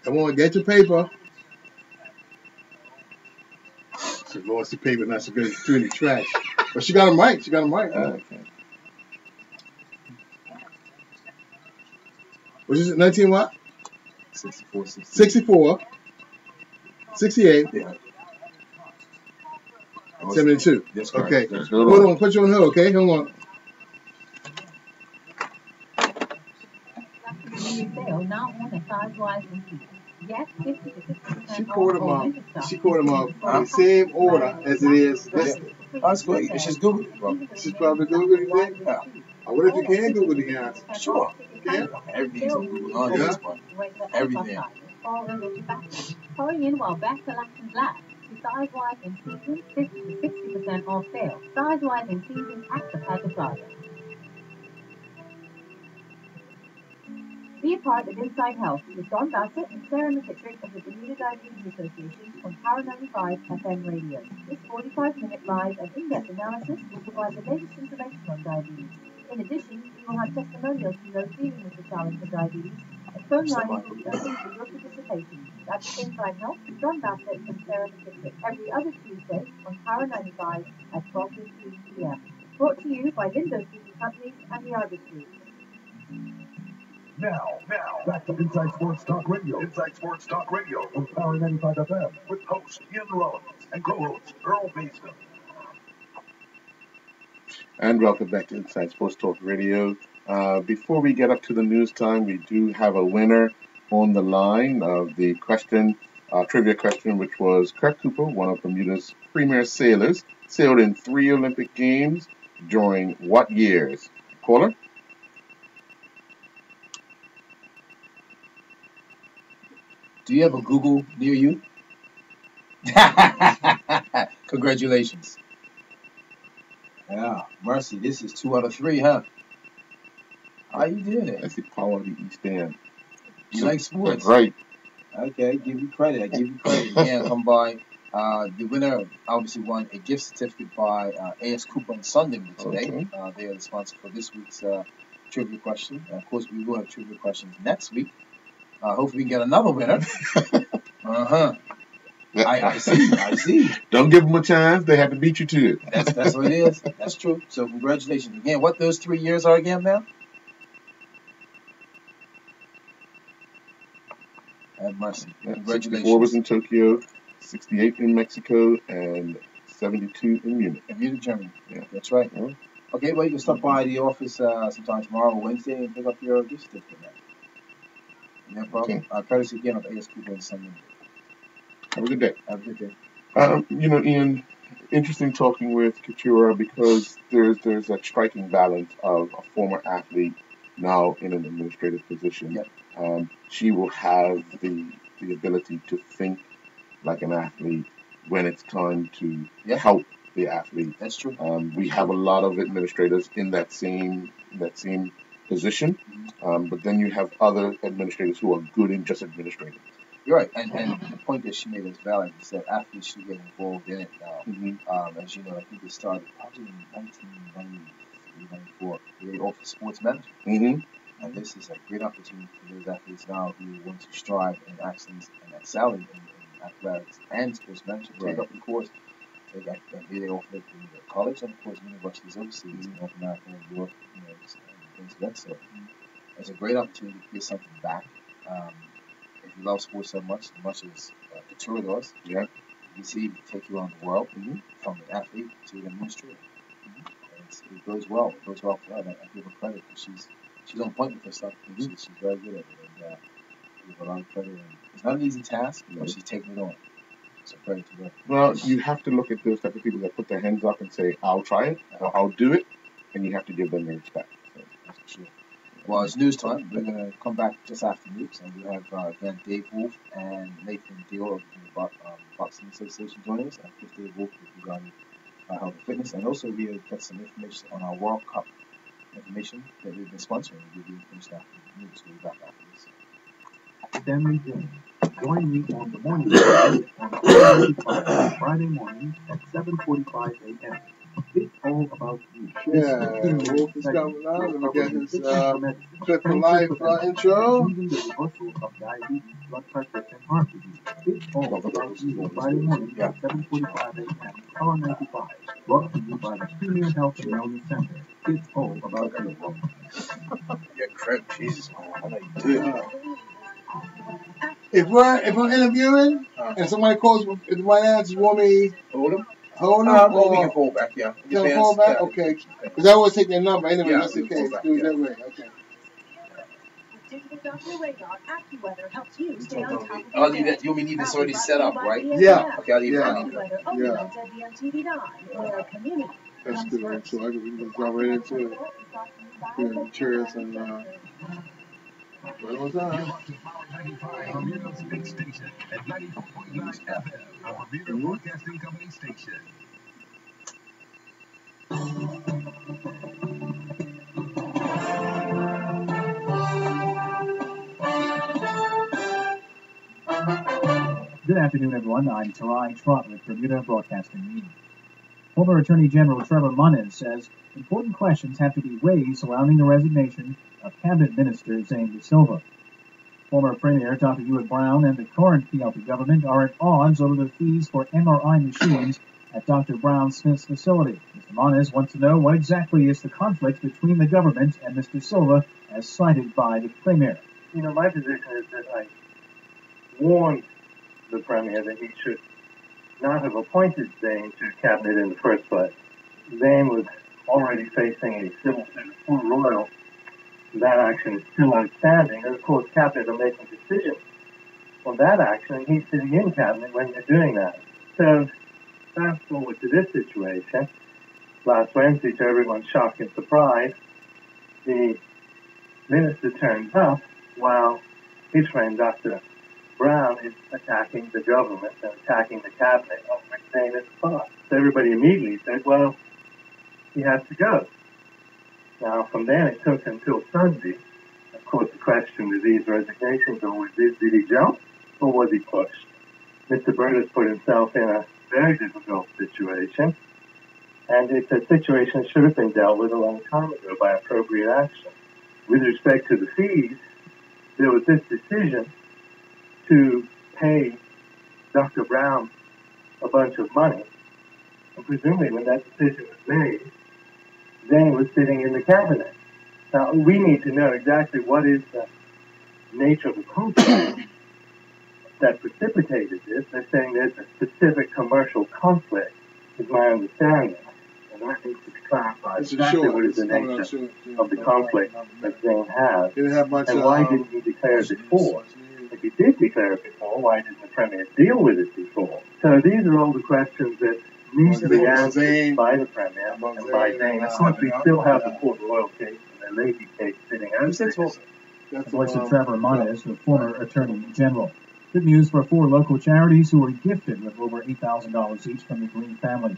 Come on, get your paper. She lost the paper, not so good. Threw in the trash. But she got them right. She got them right. okay. What is it? 19 what? 64, 64. 68. Yeah. 72. Yes, Okay. Let's go Hold on. on. Put you on hold, okay? Hold on. Yes, 50 to 60% She off called them all up. winter stuff. She called them up in Huh? the same order as it is Yeah. listed. That's great. It's just Google it, bro. She's probably Googled it. Yeah. I wonder if you can Google the answer. Sure. Can? Everything's on Google nowadays, but everything. Hurry in while best selections last. To size-wise in season, 50 to 60% off sale. Size-wise in season at the Pata Plaza. Be a part of Inside Health with Don Bassett and Sarah McKittrick of the Bermuda Diabetes Association on Power 95 FM radio. This 45-minute live and in-depth analysis will provide the latest information on diabetes. In addition, we will have testimonials from those dealing with the challenge of diabetes, and phone lines will be open for your participation. That's Inside Health with Don Bassett and Sarah McKittrick every other Tuesday on Power 95 at 12:15 p.m. Brought to you by Lindo's Beauty Companies and the Argus Group. Now, back to Inside Sports Talk Radio. Inside Sports Talk Radio on Power 95 FM with host Ian Rollins and co-host Earl Mason. And welcome back to Inside Sports Talk Radio. Before we get up to the news time, we do have a winner on the line of the question, trivia question, which was Kirk Cooper, one of Bermuda's premier sailors, sailed in 3 Olympic Games during what years? Caller? Do you have a Google near you? Congratulations. Yeah, Mercy, this is 2 out of 3, huh? How you doing it? That's the power of the East End. You like sports? Right. Okay, I give you credit. Yeah, come by. The winner obviously won a gift certificate by A.S. Cooper and Son Limited today. Okay. They are the sponsor for this week's trivia question. Of course, we will have trivia questions next week. Hopefully we can get another winner. Uh-huh. I see. Don't give them a chance. They have to beat you to it. That's what it is. That's true. So congratulations. Again, what those 3 years are again now? Have mercy. Congratulations. 64 was in Tokyo, 68 in Mexico, and 72 in Munich. In Munich, Germany. Yeah. That's right. Yeah. Okay, well, you can stop by the office sometime tomorrow or Wednesday and pick up your gift certificate. No problem. Okay. Courtesy again of A.S. Cooper and Son. Have a good day. Have a good day. Ian, interesting talking with Katura because there's that striking balance of a former athlete now in an administrative position. Yep. She will have the ability to think like an athlete when it's time to help the athlete. That's true. We have a lot of administrators in that same position, but then you have other administrators who are good in just administrating. You're right, and the point that she made is valid. Is that athletes should get involved in it now. As you know, I think they started probably in 1993, 94. They offer sports management, and this is a great opportunity for those athletes now who want to strive and actually excel in athletics and sports management. Take up the course. And they offer it in the college and of course universities overseas in North America and Europe, and things of that sort. It's a great opportunity to get something back. If you love sports so much as Katura does, you see, take you around the world from an athlete to an administrator. It goes well. It goes well for her. I give her credit because she's on point with her stuff. She's very good at it, and I give her a lot of credit. And it's not an easy task, but she's taking it on. So credit to her. Well, you have to look at those type of people that put their hands up and say, "I'll try it," or "I'll do it," and you have to give them the respect. So, that's for sure. Well, it's news time. We're going to come back just after news, and we have again Dave Wolf and Nathan Deal of the Boxing Association joining us. And of course, Dave Wolf will be regarding health and fitness, and also we'll get some information on our World Cup information that we've been sponsoring. We'll be finished after the news. We'll be back after this. Stanley Jones. Join me on the morning show on Friday mornings at 7:45 a.m. It's all about you. Yeah, Wolf is coming on. Let me get his clip for life intro. Using the reversal of diabetes, blood pressure, and heart disease. It's all about you on Friday mornings at 7:45 a.m. Power 95. Brought to you by the Premier Health and Wellness Center. It's all about you. Yeah, crap, Jesus, man. I know you do it. If we're interviewing and somebody calls, if the right answer, you want me hold them? Hold them? Or we can fall back, yeah. You can fall back? Okay. Because I always take their number anyway, just in case. Do it that way. Okay. I'll leave that. You need this already set up, right? Yeah. Okay, I'll leave Yeah. it. Yeah. That's good. So we can just drop right into it. Yeah, cheers and what was that? You're watching Power 95, Bermuda's big station at 94.9 FM, a Bermuda Broadcasting Company station. Good afternoon, everyone. I'm Tarai Trott with Bermuda Broadcasting News. Former Attorney General Trevor Munnis says important questions have to be raised surrounding the resignation of Cabinet Minister Zane De Silva. Former Premier Dr. Ewart Brown and the current PLP government are at odds over the fees for MRI machines at Dr. Brown Smith's facility. Mr. Munnis wants to know what exactly is the conflict between the government and Mr. Silva, as cited by the Premier. You know, my position is that I warned the Premier that he should not have appointed Zane to cabinet in the first place. Zane was already facing a civil suit at Port Royal. That action is still outstanding, and of course cabinet are making decisions on that action, and he's sitting in cabinet when they're doing that. So fast forward to this situation. Last Wednesday, to everyone's shock and surprise, the minister turns up while his friend Dr. Brown is attacking the government and attacking the cabinet on which Zane is part. So everybody immediately said, well, he has to go. Now, from then it took until Sunday. Of course, the question with these resignations always is, did he jump or was he pushed? Mr. Bird has put himself in a very difficult situation, and it's a situation that should have been dealt with a long time ago by appropriate action. With respect to the fees, there was this decision to pay Dr. Brown a bunch of money, and presumably when that decision was made, Zane was sitting in the cabinet. Now, we need to know exactly what is the nature of the conflict that precipitated this. They're saying there's a specific commercial conflict, is my understanding. And that needs to be clarified. Exactly what is the nature of the conflict that Zane has. And why didn't he declare it before? If he did declare it before, why didn't the Premier deal with it before? So these are all the questions that need to be answered by the Premier and by Zane. Of course, we still have the Port Royal case and the Lady case sitting out. The voice of Trevor Munnis, the former Attorney General. Good news for 4 local charities who were gifted with over $8,000 each from the Green family.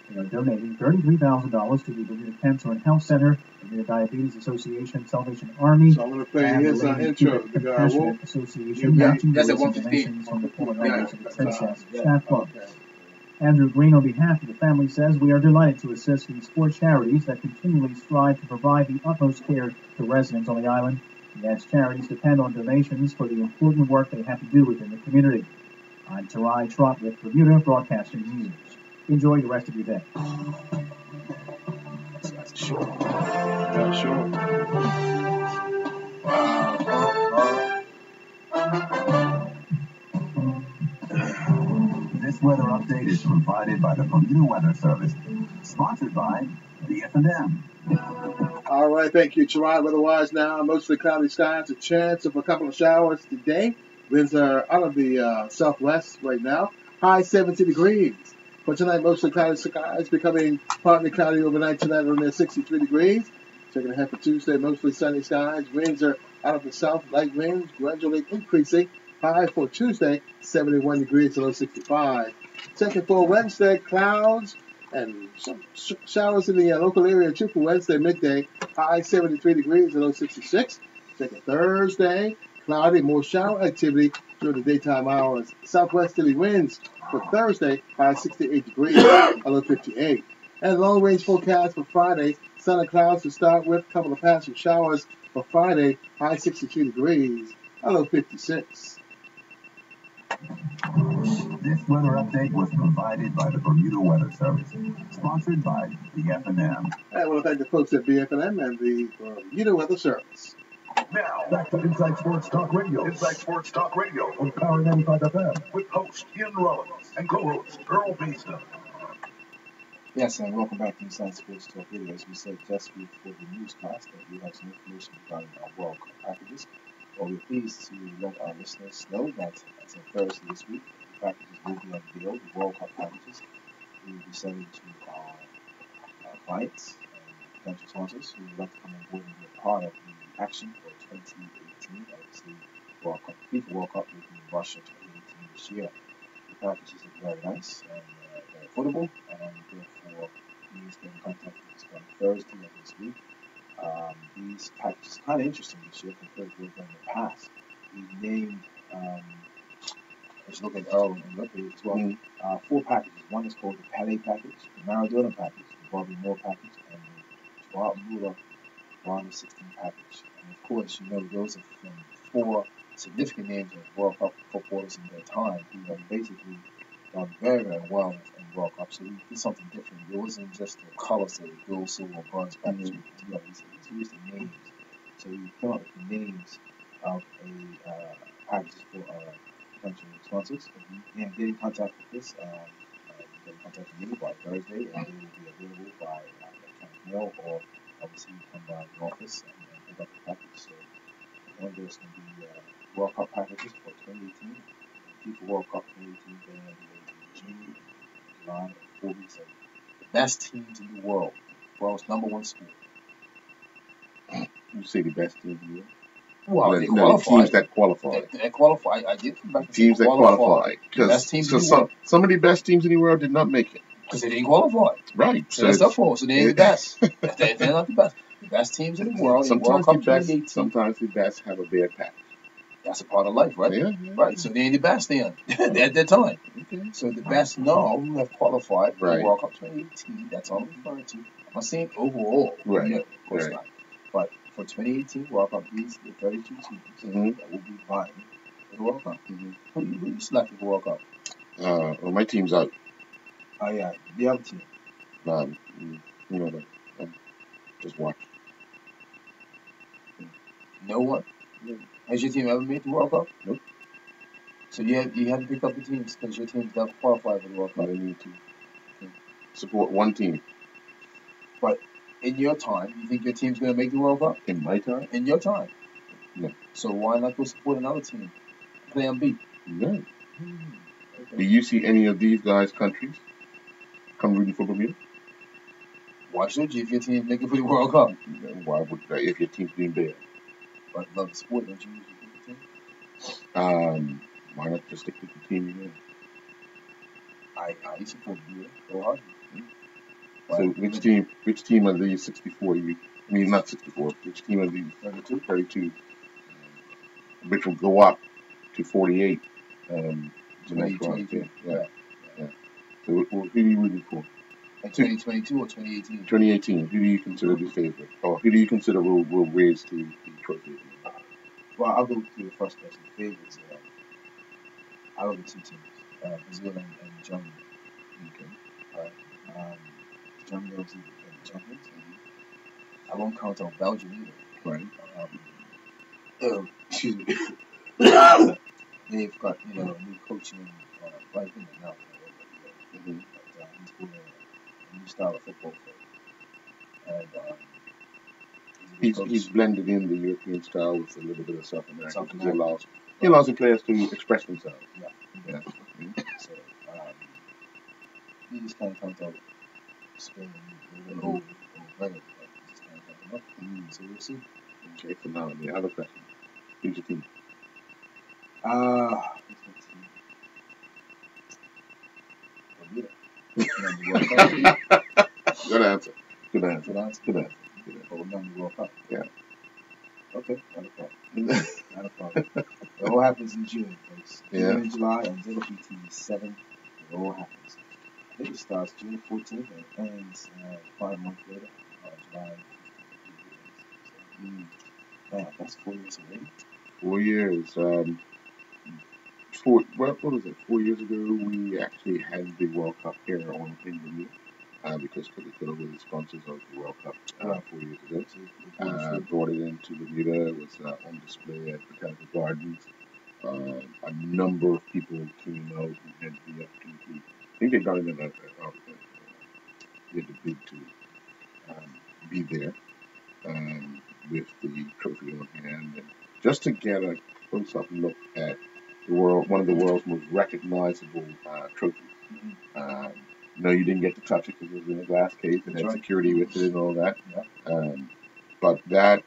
They are donating $33,000 to the Bermuda Cancer and Health Center, Bermuda Diabetes Association, Salvation Army, So I'm going to play and his the Lady intro. Cupid Compassionate Association, matching donations from the former members of the Princess Staff Club. Andrew Green, on behalf of the family, says, we are delighted to assist these 4 charities that continually strive to provide the utmost care to residents on the island. He adds charities depend on donations for the important work they have to do within the community. I'm Tarai Trott with Bermuda Broadcasting News. Enjoy the rest of your day. Sure. Yeah, sure. This weather update is provided by the Bermuda Weather Service, sponsored by the F&M. All right, thank you, Gerard. Weather-wise now, mostly cloudy skies, a chance of a couple of showers today. Winds are out of the southwest right now. High 70 degrees. For tonight, mostly cloudy skies, becoming partly cloudy overnight tonight around 63 degrees. Checking ahead for Tuesday, mostly sunny skies. Winds are out of the south, light winds gradually increasing. High for Tuesday, 71 degrees to low 65. Checking for Wednesday, clouds and some showers in the local area too for Wednesday midday. High 73 degrees to low 66. Checking Thursday, cloudy, more shower activity during the daytime hours. Southwesterly winds for Thursday, high 68 degrees, low 58. And long-range forecast for Friday, sun and clouds to start with, a couple of passing showers for Friday, high 62 degrees, low 56. This weather update was provided by the Bermuda Weather Service, sponsored by the F&M. I want to thank the folks at BFNM and the Bermuda Weather Service. Now, back to Inside Sports Talk Radio. Inside Sports Talk Radio on Power 95 FM with host Ian Rollins and co-host Earl Beeston. Yes, and welcome back to Inside Sports Talk Radio. As we said just before the newscast, that we have some information regarding our World Cup packages. Well, we're pleased to let our listeners know that as of Thursday this week, the packages will be unveiled, the World Cup packages. We will be selling to our clients and potential sponsors who would like to come on board and be a part of the action for 2018. Obviously, FIFA World Cup will be in Russia 2018 this year. The packages are very nice and very affordable, and therefore, please get in contact with us by Thursday of this week. These packages are kind of interesting this year compared to what we've done in the past. We've named, as you look at Earl and look at it as well, 4 packages. One is called the Pele package, the Maradona package, the Bobby Moore package, and the Joao Muller round of 16 package. And of course, you know, those are from 4 significant names of World Cup footballers in their time who have basically done very, very well in World Cup. So we did something different. It wasn't just the colors of the gold, silver, or bronze package. We used the names. So we came up with the names of a packages for our potential sponsors. And get in contact with us. Get in contact with me by Thursday, and they will be available by electronic mail, or obviously you come by the office and pick up the package. So again, there's going to be World Cup packages for 2018. FIFA World Cup 2018 getting underway in June, July, and 4 weeks of the best teams in the world, the world's #1 sport. You say the best teams in the world? Well, No, they no, the qualify. teams that qualify. They qualify. I did come back and say Teams that qualify. the best teams in the world. Some of the best teams in the world did not make it. Because they didn't qualify. Right. So that's their fault. So they ain't the best. They're not the best. The best teams in the world in World Cup 2018. Sometimes the best have a bad patch. That's a part of life, right? Yeah. Right. So they ain't the best then at that time. Okay. So the best now who have qualified for Right. World Cup 2018, that's all I'm referring to. I'm not saying overall. Right. No, of course not. But for 2018 World Cup, these the 32 teams that will be vying for the World Cup. Who you selected for World Cup? Well, my team's out. Oh yeah, the other team. You know that. Just watch. No one. Yeah. Has your team ever made the World Cup? Nope. So you haven't picked up the teams because your team's never qualified for the World Cup. I need to support one team. But in your time, you think your team's going to make the World Cup? In my time? In your time? No. So why not go support another team? Plan B? No. Okay. Do you see any of these guys' countries come rooting for Bermuda? Why should you if your team's making for the World Cup? Why would if your team's doing bad? But love the sport, don't you usually pick the team? Why not just stick with the team you know? I support Bermuda wholeheartedly. So which team of these 64 not 64, which team of these 32 which will go up to 48 2022. Yeah. So who are you rooting for? In 2022 or 2018? 2018. Who do you consider the favorite? Or who do you consider will raise the trophy? Well, I'll go to the first person. Favorites. I'll go with 2 teams, Brazil and Germany. Okay. Germany obviously the champions. I won't count on Belgium either. Right. Excuse me. They've got a new coaching right in the now. But he's putting a new style of football for it. And he's blended in the European style with a little bit of South American because he allows the players to express themselves. Yeah. So he just kind of comes out Spain over better, but he just kind of comes up. So we'll see. Okay, so now the other question. Who's your team? Who's my team? Bermuda. Good answer. But we're not in the World Cup. Yeah. Okay, not a problem. It all happens in June, folks. June and July and ZLPT 7. It all happens. I think it starts June 14th and ends 5 months later, July 15th. Man, that's 4 years away. 4 years. What was it? 4 years ago, we actually had the World Cup here in Bermuda because Coca-Cola was the sponsors of the World Cup 4 years ago. Brought it into Bermuda. It was on display at Botanical Gardens. A number of people came out and had the opportunity. I think they got in they had the bid to be there with the trophy on hand. And just to get a close-up look at one of the world's most recognizable trophies. No, you didn't get to touch it because it was in a glass case and had security with it and all that. But that,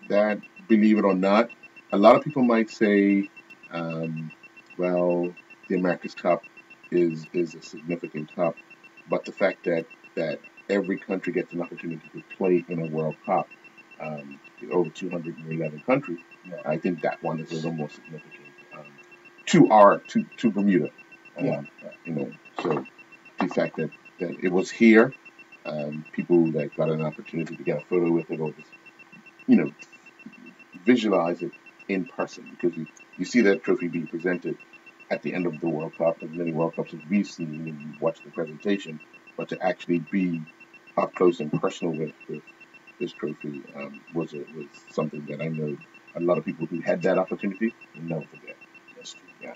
believe it or not, a lot of people might say, well, the America's Cup is a significant cup, but the fact that every country gets an opportunity to play in a World Cup, over 211 countries, I think that one is a little more significant to Bermuda. So the fact that it was here, people that got an opportunity to get a photo with it or just, visualize it in person, because you see that trophy being presented at the end of the World Cup, as many World Cups as we've seen when you watch the presentation, but to actually be up close and personal with this trophy was something that I know a lot of people who had that opportunity will never forget. That's true. Yeah.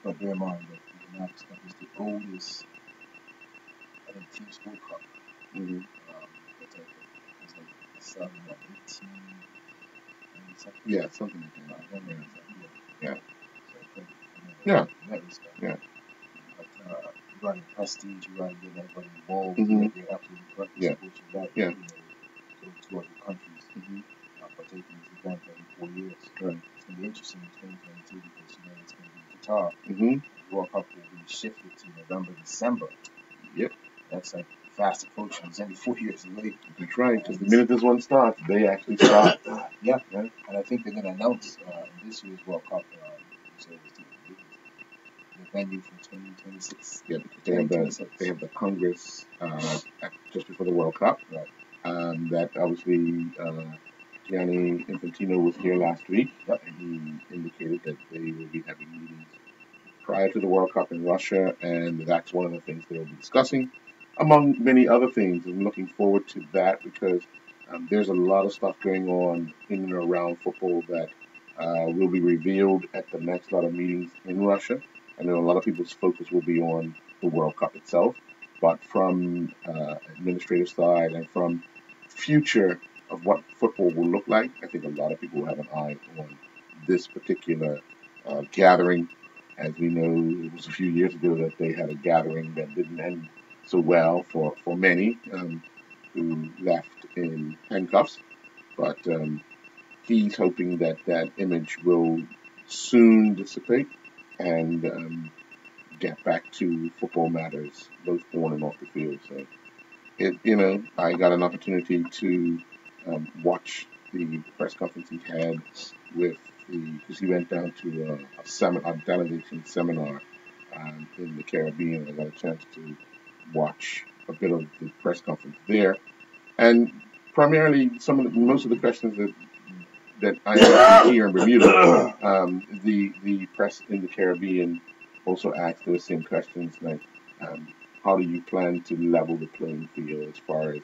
But bear in mind that the America's Cup is the oldest, I think, team sport cup. It's like starting at 18. Yeah, something like that. Yeah. Yeah. But you got to prestige, you got to get everybody involved. You're absolutely correct. Yeah. Go to other countries, partake in this event every 4 years. Right. It's going to be interesting in 2022 because it's going to be in Qatar. The World Cup will be shifted to November, December. Yep. That's like fast approaching. It's only 4 years away. That's right, because the minute this one starts, they actually start. Yeah. And I think they're going to announce in this year's World Cup, the venue for 2026. Yeah, because they have the Congress just before the World Cup. Right. That obviously Gianni Infantino was here last week, and he indicated that they will be having meetings prior to the World Cup in Russia, and that's one of the things they will be discussing, among many other things. I'm looking forward to that because there's a lot of stuff going on in and around football that will be revealed at the next lot of meetings in Russia. I know a lot of people's focus will be on the World Cup itself, but from administrative side and from future of what football will look like, I think a lot of people will have an eye on this particular gathering. As we know, it was a few years ago that they had a gathering that didn't end so well for many who left in handcuffs. But he's hoping that image will soon dissipate and get back to football matters, both on and off the field. So, I got an opportunity to watch the press conference he had because he went down to a delegation seminar in the Caribbean. I got a chance to watch a bit of the press conference there, and primarily most of the questions that I asked here in Bermuda, the press in the Caribbean also asked those same questions, like how do you plan to level the playing field as far as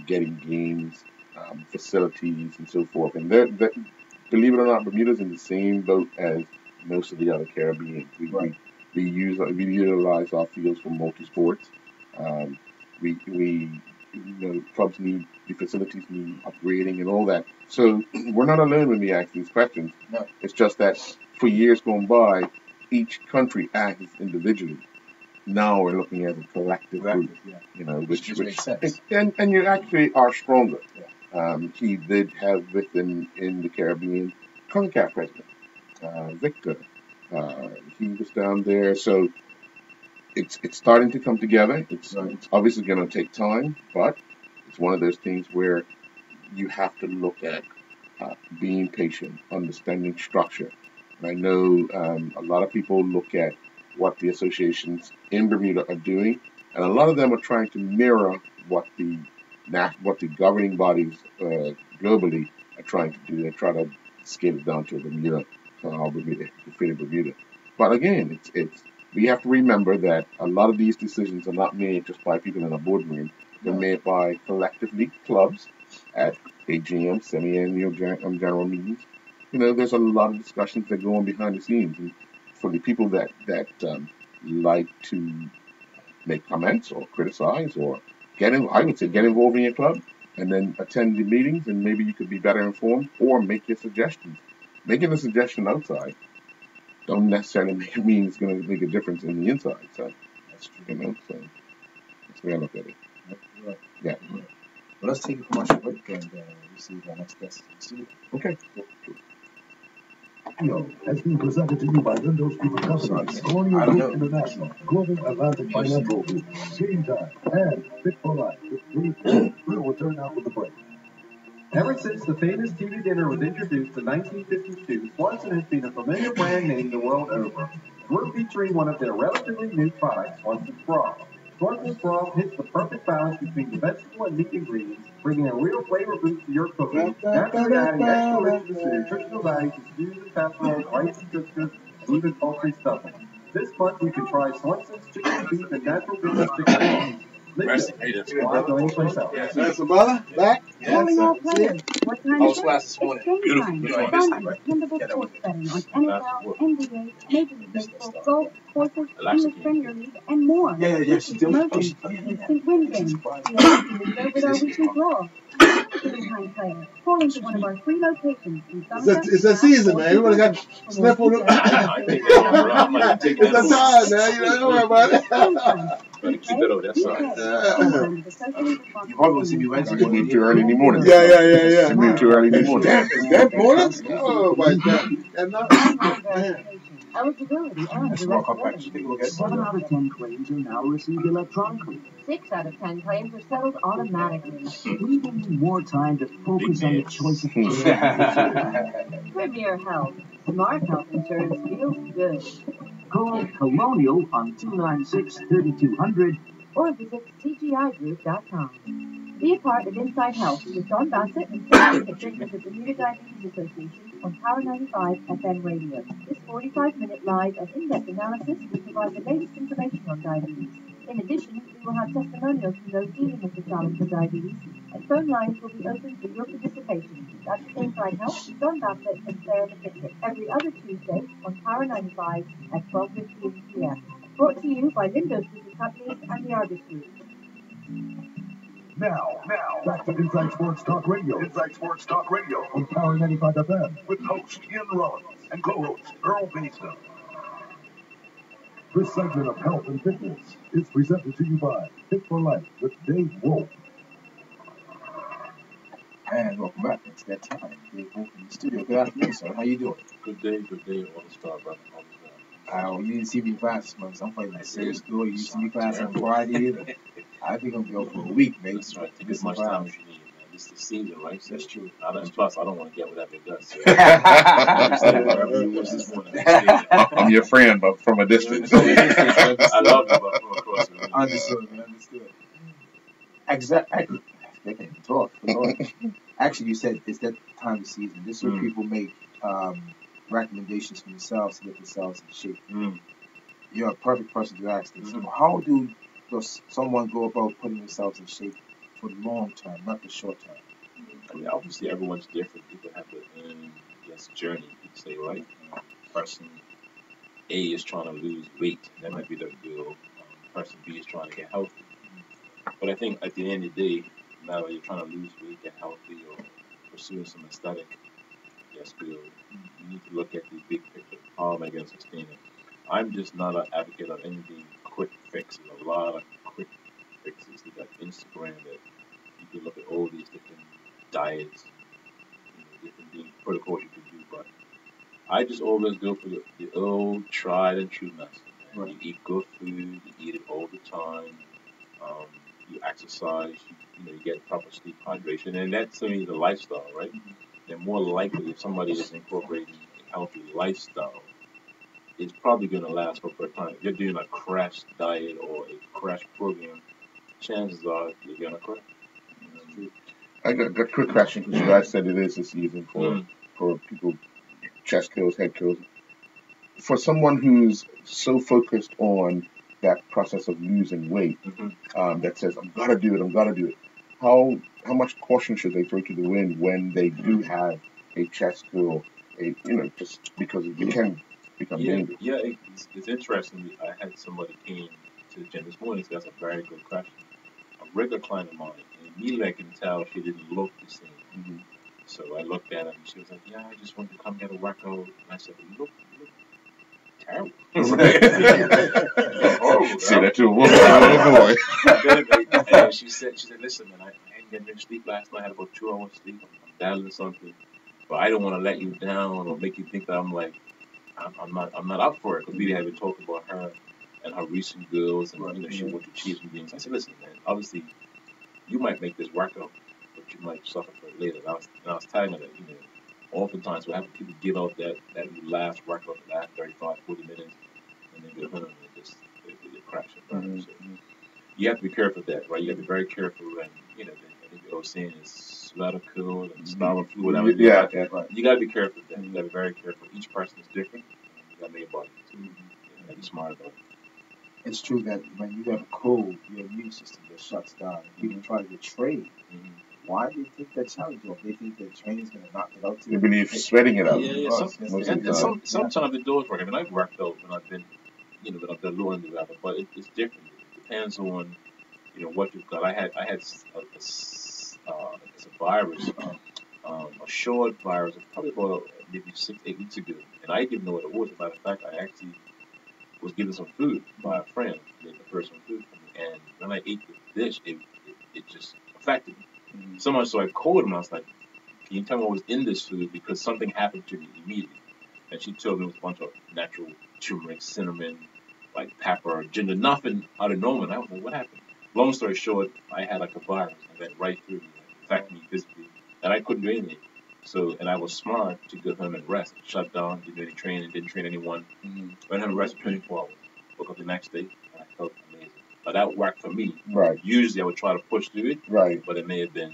getting games, facilities, and so forth. And believe it or not, Bermuda's in the same boat as most of the other Caribbean. We utilize our fields for multi-sports. Clubs need the facilities need upgrading and all that. So we're not alone when we ask these questions. No. It's just that for years gone by, each country acts individually. Now we're looking at a collective group, which makes sense. And you actually are stronger. Yeah. He did have within in the Caribbean CONCACAF president, Victor. He was down there, so it's starting to come together. It's obviously going to take time, but it's one of those things where you have to look at being patient, understanding structure. And I know a lot of people look at what the associations in Bermuda are doing, and a lot of them are trying to mirror what the governing bodies globally are trying to do. They try to scale it down to Bermuda, Bermuda. But again, we have to remember that a lot of these decisions are not made just by people in a boardroom. They're made by collectively clubs at AGM, semi-annual general meetings. There's a lot of discussions that go on behind the scenes. And for the people that like to make comments or criticize or get involved in your club and then attend the meetings, and maybe you could be better informed or make your suggestions. making a suggestion outside don't necessarily mean it's going to make a difference in the inside. So, That's true. so that's the way I look at it. You're right. Yeah. Well, let's take a commercial break and receive our next guest in the studio. Okay. Has been presented to you by Windows Group of Companies, Colonial I don't Group know. International, Global Atlantic Financial Group, Game Time, and Fit for Life with Dave Wolf. We'll return after the break. Ever since the famous TV dinner was introduced in 1952, Swanson has been a familiar brand name the world over. We're featuring one of their relatively new products, Swanson's Broth. Swanson's Broth hits the perfect balance between the vegetable and meat ingredients, bringing a real flavor boost to your cooking, naturally adding extra richness and nutritional value to stews and casseroles, rice and couscous, and even poultry stuffing. This month you can try Swanson's chicken, beef, and natural goodness chicken broth. Linda, why go anyplace else? That's the brother back. Calling all players. What time I is was it? class this morning. It's game Beautiful. time. You know, I Fun missed it, and right? dependable Yeah, that sports was it. betting on NFL, NBA, Major League Missed that Baseball, stuff. golf, horses, English Premier League, and more. Yeah. She Weekly did. promotions, Oh, yeah. instant win It's a games. surprise. See everything we go with our This is weekly fun. draw. Game-time player. Calling to one of our 3 locations in Somerset, It's that season, man. Everybody got sniffle. It's that time, man. You know, don't worry about it. Better keep it over that side. Yeah. You probably gonna see me Wednesday It's morning. moved too early in the morning. Yeah. It's moved too early in the morning. It's that morning? Oh, my God. And not, man. Eligibility and That's why I come back. Take a look at it. 7 out of 10 claims are now received electronically, 6 out of 10 claims are settled automatically. leaving you more time to focus on the choice of care. Premier Health. Smart health insurance feels good. Call Colonial on 296-3200 Or visit cgigroup.com. Be a part of Inside Health with Don Bassett and Sarah Kitchen of the Bermuda Diabetes Association on Power 95 FM radio. This 45-minute live and in-depth analysis will provide the latest information on diabetes. In addition, we will have testimonials from those dealing with the challenge of diabetes, and phone lines will be open for your participation. That's Inside Health with Don Bassett and Sarah McKittrick every other Tuesday on Power 95 at 12:15 p.m. Brought to you by Lindo's Group of Companies and the Argus Group. Now, back to Inside Sports Talk Radio. Inside Sports Talk Radio on Power 95 FM with host Ian Rollins and co-host Earl Basin. This segment of health and fitness is presented to you by Fit for Life with Dave Wolf. And welcome back. It's that time. Dave Wolf in the studio. Good afternoon, sir. How you doing? Good day, all the star, brother. You didn't see me class this month. So I'm fighting that serious school. You didn't see me class on Friday either. I think I'm going to go for a week, mate. That's right. Take as much time as you need, man. This is the season, right? So that's true. Plus, I don't want to get whatever it does. So. This morning. I'm your friend, but from a distance. I love you, but from across the room. Understood. Exactly. They can't even talk. Actually, you said it's that time of season. This is where people make recommendations for themselves to get themselves in shape. You're a perfect person to ask this. How does someone go about putting themselves in shape for the long term, not the short term? I mean, obviously, everyone's different. People have their own, journey, you could say, right? Person A is trying to lose weight. That might be the goal. Person B is trying to get healthy. But I think at the end of the day, no matter you're trying to lose weight, get healthy, or pursuing some aesthetic goal, you need to look at the big picture. How am I going to sustain it? I'm just not an advocate of anything quick fixes. A lot of quick fixes. You got Instagram that you can look at all these different diets, different protocols you can do. But I just always go for the old tried and true method. Right. You eat good food. You eat it all the time. You exercise. You get proper sleep, hydration, and that's the lifestyle, right? Then more likely, if somebody is incorporating a healthy lifestyle, it's probably going to last for a time. If you're doing a crash diet or a crash program, chances are you're going to crash. I got a quick question because you guys said it is the season for people, chest kills, head kills. For someone who's so focused on that process of losing weight, that says, I'm going to do it. How much caution should they throw to the wind when they do have a chest kill, just because it can become dangerous? Yeah, it's interesting. I had somebody came to the gym this morning, so that's a very good question. A regular client of mine, and immediately I can tell she didn't look the same. So I looked at her and she was like, "Yeah, I just wanted to come get a workout." And I said, "Well, you look terrible." Horrible, Say girl. that to a woman, oh boy. And she said, "Listen, man, I didn't get any sleep last night. I had about 2 hours sleep. I'm battling something, but I don't want to let you down or make you think that I'm like I'm not up for it." Because we had been talking about her and her recent goals, and she went to achieve some things. I said, "Listen, man, obviously you might make this workout, but you might suffer for it later." And I was telling her that oftentimes we have people give out that last workout, the last 35, 40 minutes, and then go home and they crash and burn. So you have to be careful of that, right? You have to be very careful, and I think the old saying is sweater cool and starve flu, whatever. Yeah, You got to be careful of that. You got to be very careful. Each person is different. And you got to make a body, so you got to be smart about it. It's true that when you have a cold, your immune system just shuts down. And people try to train. Why do they take that challenge off? They think that training is going to knock it out to They them. believe sweating it out. Yeah. Most of the time. Sometimes it does work. I mean, I've worked out when I've been, when I've done low end level, but it's different. It depends on what you've got. I had it's a virus, a short virus, probably about maybe 6, 8 weeks ago, and I didn't know what it was. As a matter of fact, I actually was given some food by a friend, made the person food for me, and when I ate the dish, it just affected me. So much so I called him. I was like, "Can you tell me what was in this food? Because something happened to me immediately." And she told me it was a bunch of natural turmeric, cinnamon, like pepper, ginger, nothing out of normal. And I was like, "What happened?" Long story short, I had like a virus that went right through me, affected me physically, and I couldn't do anything. So, and I was smart to go home and rest, shut down, didn't do any training, didn't train anyone, went home and rested 24 hours. Woke up the next day, and I felt amazing. But that worked for me. Right. Usually I would try to push through it, Right. but it may have been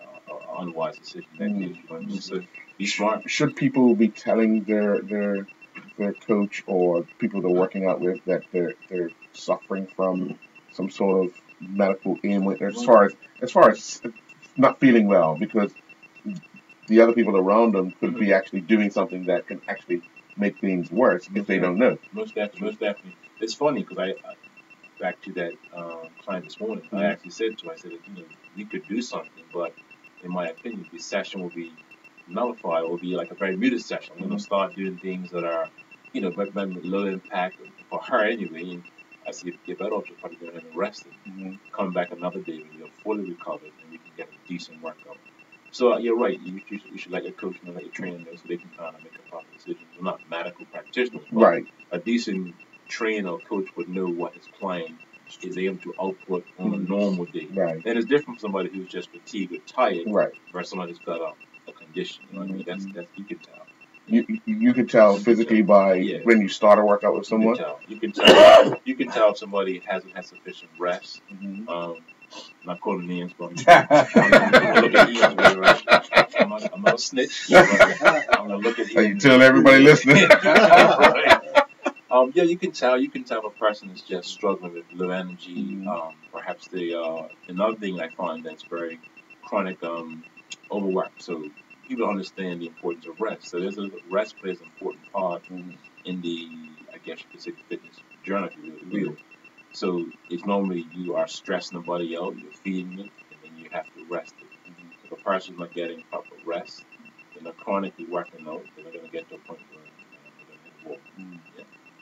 an unwise decision that day. So be smart. Should people be telling their coach or people they're working out with that they're suffering from some sort of medical ailment as far as not feeling well, because the other people around them could be actually doing something that can actually make things worse if they don't know. Most definitely. It's funny because I back to that client this morning. I actually said to her, I said, we could do something, but in my opinion, the session will be nullified. It will be like a very muted session. I'm going to start doing things that are, low impact for her anyway. And I said, you're better off just probably going and resting. Come back another day when you're fully recovered and we can get a decent workout. So you're right. You should let your coach know, let your trainer know, so they can kind of make a proper decision. We're not medical practitioners, but Right. a decent trainer or coach would know what his client is able to output on a normal day. Right. And it's different from somebody who's just fatigued or tired, Right. versus somebody who's got a condition. You know what I mean? That's you can tell. You can tell physically by when you start a workout with someone. You can tell. You can tell if somebody hasn't had sufficient rest. I'm not calling names, but I'm gonna look at Ian's way, right? I'm not a snitch. I'm gonna look at Ian. You tell everybody listening. Right. Yeah, you can tell. You can tell if a person is just struggling with low energy. Perhaps they another thing I find that's very chronic overwork. So people understand the importance of rest. So there's rest plays an important part in the, I guess you could say, the fitness journey, if you will. So it's normally you are stressing the body out, you're feeding it, and then you have to rest it. If a person's not getting proper rest, then they're chronically working out, then they're going to get to a point where they're going to walk.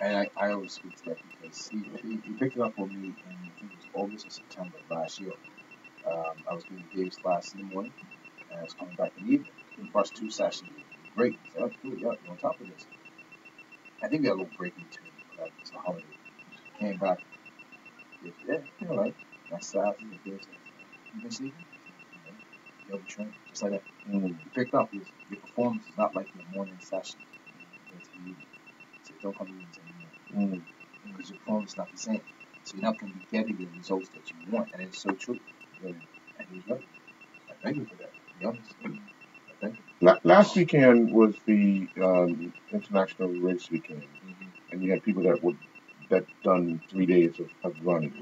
And I always speak to that because he picked it up on me in, I think it was August or September of last year. I was doing Dave's class in the morning, and I was coming back in the evening. The first 2 sessions were great. He said, "Oh, cool, yeah, you're on top of this." I think we had a little break in between, but it's a holiday. Came back, yeah, you're all right. Next class, Dave said, "You been sleeping?" I said, "Yeah, we train." Just like that. He picked up his, your performance is not like your morning session. It's the evening. He said, "Don't come to me anymore." Because your performance is not the same. So you're not going to be getting the results that you want. And it's so true. And he was right. I thank you for that, to be honest. I thank you. Last weekend was the International Race Weekend, and you had people that done 3 days of running.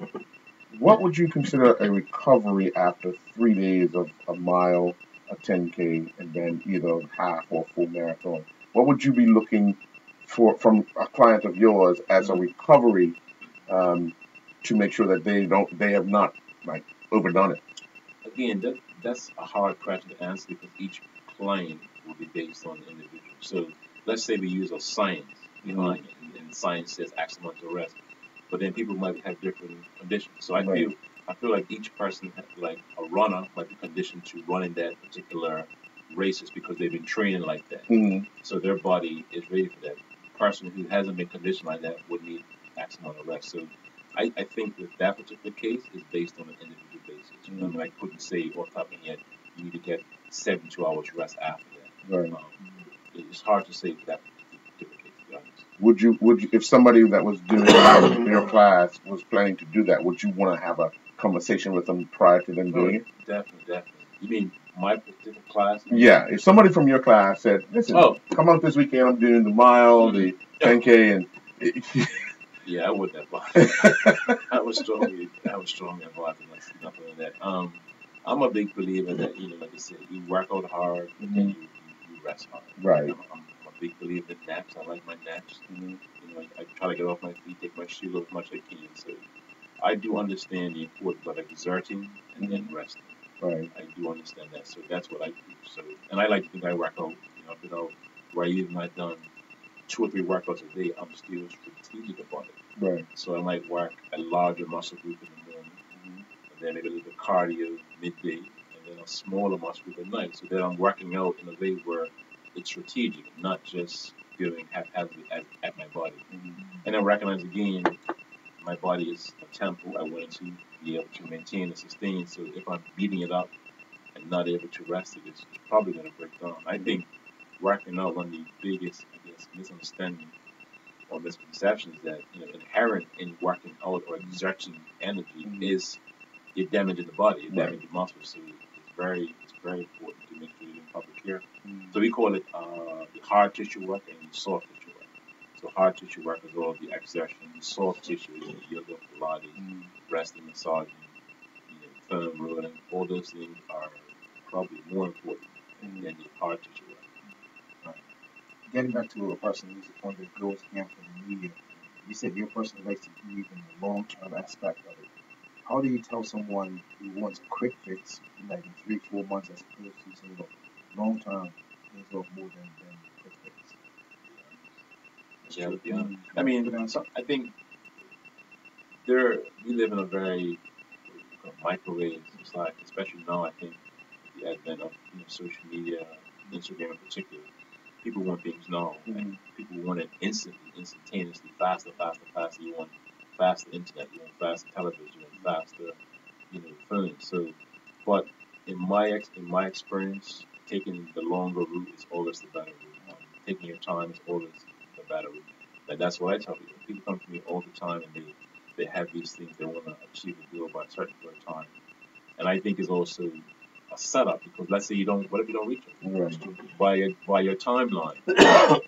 What would you consider a recovery after 3 days of a mile, a 10K, and then either half or full marathon? What would you be looking for from a client of yours as a recovery to make sure that they have not like overdone it? Again, that's a hard question to answer because each decline will be based on the individual. So let's say we use a science behind it, and science says X amount to rest, but then people might have different conditions. So I feel like each person, like a runner, might be conditioned to run in that particular races because they've been training like that. So their body is ready for that. Person who hasn't been conditioned like that would need X amount of rest. So I think that particular case is based on an individual basis. You know, I mean, I couldn't say off the top of my head you need to get 72 hours rest after that. Right. It's hard to say for that particular case, to be honest. Would you, if somebody that was doing your class was planning to do that, would you want to have a conversation with them prior to them doing it? Definitely. You mean my particular class? Yeah. If somebody from your class said, "Listen, come out this weekend. I'm doing the mile, the 10K, and." Yeah, I wouldn't advise. I was strongly advised nothing like that. I'm a big believer that, like I said, you work out hard and then you rest hard. Right. I'm a big believer in naps. I like my naps. I try to get off my feet, take my shoes off as much as I can. So I do understand the importance of exerting and then resting. Right. I do understand that. So that's what I do. So, and I like to think I work out. I've been out where even I've done 2 or 3 workouts a day. I'm still strategic about it. Right. So I might work a larger muscle group in the morning, and then maybe a little bit of cardio midday, and then a smaller muscle group at night. So then I'm working out in a way where it's strategic, not just doing haphazardly at my body. And I recognize again, my body is a temple. I want it to be able to maintain and sustain. So if I'm beating it up and not able to rest it, it's probably going to break down. I think working out, one of the biggest, misunderstanding or misconceptions that inherent in working out or exerting energy is it damaging the body, it damaging the muscles. So it's very important to make sure you're doing proper care. So we call it the hard tissue work and the soft tissue work. So hard tissue work is all the exertion. The soft tissue is the yoga, Pilates, resting, massaging, firm rolling. All those things are probably more important than the hard tissue work. Getting back to a person who's on the growth camp for the new year, you said your person likes to believe in the long-term aspect of it. How do you tell someone who wants a quick fix, like in 3, 4 months, as opposed to saying, look, long-term is worth more than quick fix? Yeah, to be honest. I mean, I think we live in a very microwave society, especially now. I think the advent of social media, Instagram in particular. People want things now. And people want it instantly, instantaneously, faster. You want faster internet, you want faster television, you want faster, phones. So, but in my experience, taking the longer route is always the better route. Taking your time is always the better route. And that's what I tell people. People come to me all the time and they have these things they want to achieve a goal by a certain period of time. And I think it's also a setup because let's say what if you don't reach it? By your timeline,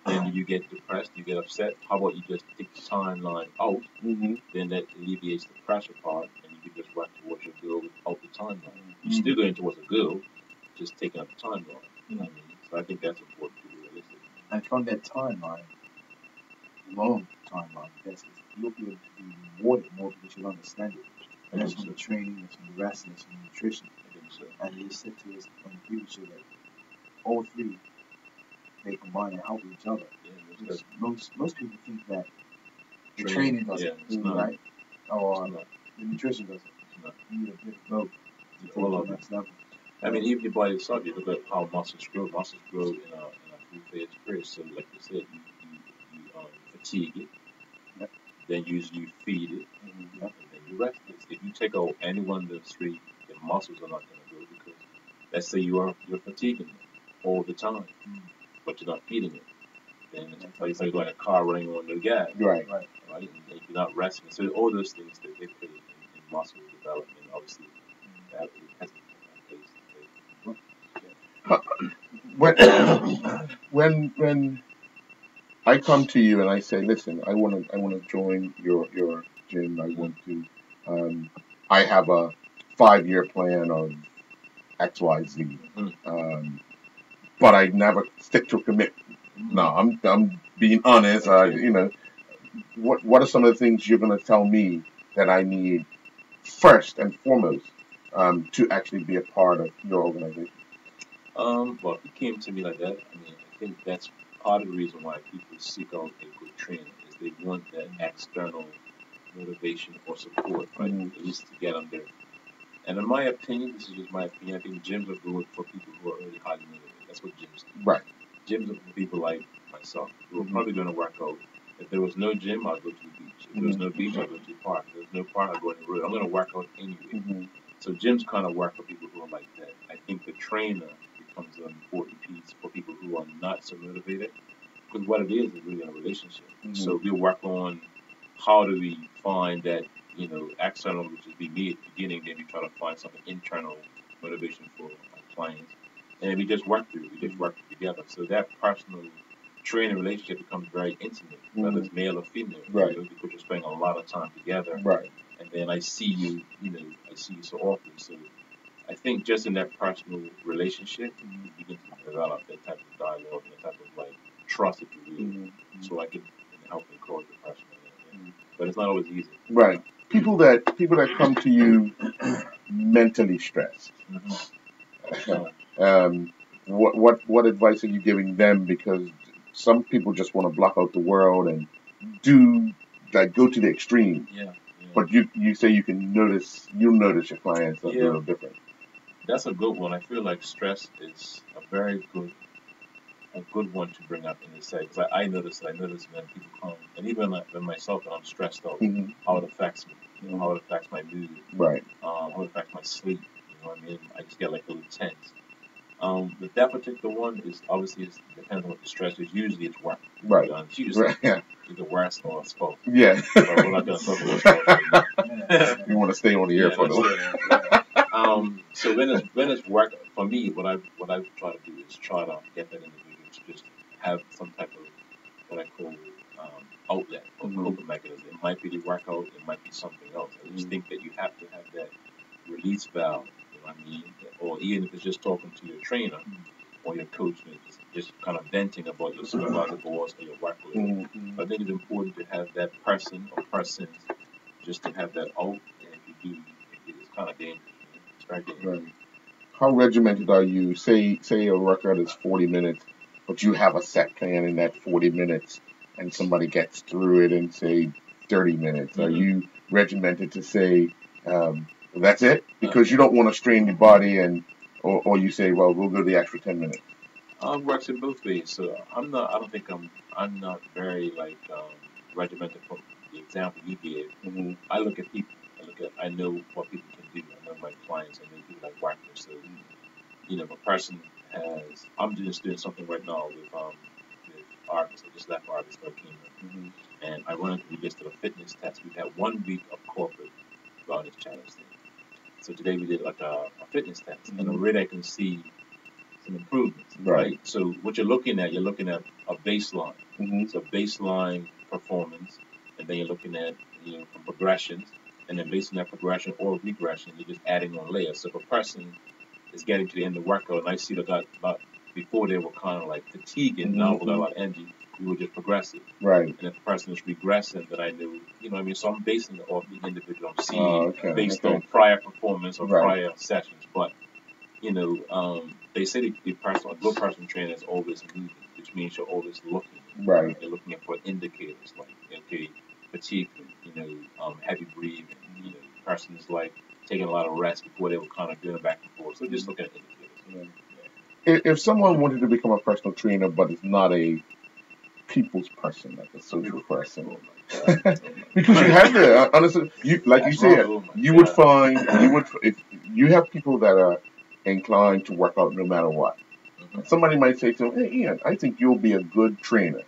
then you get depressed, you get upset. How about you just take the timeline out? Then that alleviates the pressure part, and you can just work towards your goal without the timeline. You're still going towards a goal, just taking up the timeline. You know what I mean? So I think that's important to be realistic. And from that timeline, long timeline, you'll be able to be rewarded more because you'll understand it. And that's from the training, that's from the rest, that's from the nutrition. And you said to us on the previous show that all three they combine and help each other. Because most people think that the training doesn't do right, or the nutrition doesn't. You need a bit of both to take to the next level. I mean, even your body itself, you look at how muscles grow. Muscles grow in a 3-phase period. So, like you said, you fatigue it, then you feed it, and then you rest it. If you take out any one of those 3, the muscles are not going to grow because, let's say you're fatiguing it all the time, but you're not feeding it. Then it's like a car running on the gas. Right. And if you're not resting. So all those things that they play in muscle development, obviously, that has When I come to you and I say, listen, I want to join your gym. I want to. I have a 5-year plan of X, Y, Z. But I never stick to a commitment. No, I'm being honest. What are some of the things you're going to tell me that I need first and foremost to actually be a part of your organization? Well, if he came to me like that, I mean, I think that's part of the reason why people seek out a good trainer is they want that external motivation or support, right? Mhm. At least to get them there. And in my opinion, this is just my opinion, I think gyms are good for people who are already highly motivated. That's what gyms do. Right. Gyms are for people like myself who are Mhm. probably going to work out. If there was no gym, I'd go to the beach. If there was no beach, I'd go to the park. If there was no park, I'd go on the road. I'm going to work out anyway. Mhm. So gyms kind of work for people who are like that. I think the trainer becomes an important piece for people who are not so motivated. Because what it is really a relationship. Mhm. So we work on how do we find that, external, which is be me at the beginning, then we try to find something internal motivation for our clients. And we just work through it. We just work together. So that personal training relationship becomes very intimate, whether it's male or female, Right. because you're spending a lot of time together. Right. And then I see you, I see you so often. So I think just in that personal relationship, you begin to develop that type of dialogue and that type of like trust, if you will. Mhm. So I can help encourage the person. But it's not always easy. Right. People that come to you mentally stressed. Yeah. What advice are you giving them? Because some people just want to block out the world and do like go to the extreme. Yeah. But you say you'll notice your clients are a Yeah. little different. That's a good one. I feel like stress is a good one to bring up in this side because I notice when people come and even like when myself when I'm stressed out, Mhm. how it affects me, how it affects my mood, Right. how it affects my sleep. You know what I mean? I just get like a little tense. But that particular one is obviously it depends on what the stress is. Usually it's work. Right. Usually Right. Yeah. either worse or spouse. Yeah. But we're not gonna talk about spouse right now. You want to stay on the air Yeah, for let's the. stay there. So when it's work for me, what I try to do is try to get that individual to just have some type of what I call outlet or coping mechanism. It might be the workout, it might be something else. I just think that you have to have that release valve. You know what I mean? Or even if it's just talking to your trainer or your coach, just kind of venting about your supervisor boss or your workload. Mhm. I think it's important to have that person or persons just to have that out. And if you do, it's kind of dangerous. It's very dangerous. Right. How regimented are you? Say a workout is 40 minutes, but you have a set plan in that 40 minutes, and somebody gets through it in say 30 minutes. Are you regimented to say that's it because you don't want to strain your body, or you say, well, we'll go the extra 10 minutes. It works in both ways. So I'm not. I don't think I'm not very like regimented from the example you gave. Mm-hmm. I look at people. I know what people can do. I know my clients. I know people like workers. So if a person has, I'm just doing something right now with artists. I just left artists for Mm-hmm. and I wanted to, we just did a fitness test. We had 1 week of corporate wellness challenge thing. So today we did like a fitness test, and already I can see some improvements, right? So what you're looking at a baseline. Mm-hmm. So baseline performance, and then you're looking at some progressions, and then based on that progression or regression, you're just adding on layers. So if a person is getting to the end of the workout, and I see that before they were kind of like fatiguing, now with a lot of energy, we were just progressive. Right. And if the person is regressing, then I knew, what I mean? So I'm basing it off the individual I'm seeing based on prior performance or prior sessions. But, they say a good personal trainer is always moving, which means you're always looking. Right. You're looking for indicators like, okay, fatigue, heavy breathing, person is like taking a lot of rest before they were kind of doing it back and forth. So just looking at indicators. If someone wanted to become a personal trainer but is not a people's person, like a social person, because you have to honestly, you said, you would find if you have people that are inclined to work out no matter what. Somebody might say to him, "Hey, Ian, I think you'll be a good trainer,"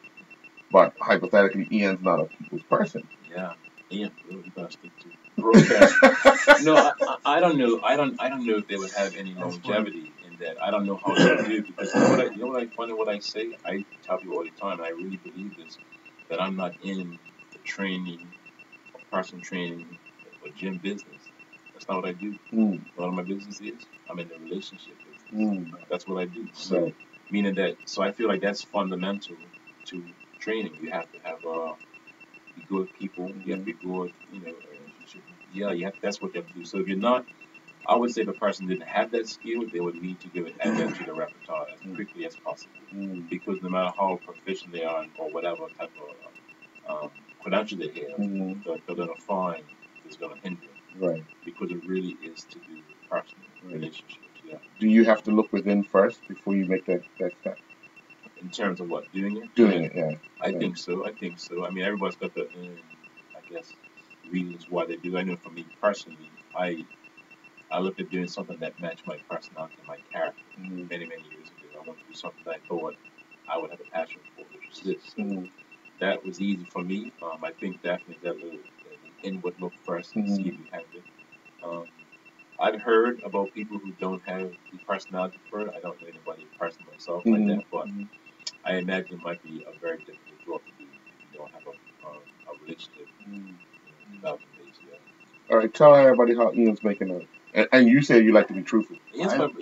but hypothetically, Ian's not a people's person. Yeah, Ian, you gotta stick to broadcast. No, I don't know. I don't know if they would have any longevity in that. I don't know how they do it because you know what I find what I say. I tell people all the time, and I really believe this, that I'm not in the training, or personal training, or gym business. That's not what I do. What my business is, I'm in the relationship business. That's what I do. So meaning that, so I feel like that's fundamental to training. You have to have be good people. You have to be good, relationship. Yeah, you have. That's what you have to do. So if you're not I would say if a person didn't have that skill, they would need to give it add that to the repertoire as quickly as possible. Because no matter how proficient they are or whatever type of credential they have, they're going to find it's going to hinder them. Right. Because it really is to do with personal relationships. Yeah. Do you have to look within first before you make that step? In terms of what doing it? Doing it, yeah. I think so. I think so. I mean, everybody's got the, I guess, reasons why they do. I know for me personally, I looked at doing something that matched my personality and my character many years ago. I wanted to do something that I thought I would have a passion for, which was this. So that was easy for me. I think definitely that little inward look first and see if you have it. I've heard about people who don't have the personality for it. I don't know anybody personally myself like that, but I imagine it might be a very difficult job to do if you don't have a relationship development base. Yeah. All right, tell everybody how Ian's making out. And you said you like to be truthful. Ian's my boy.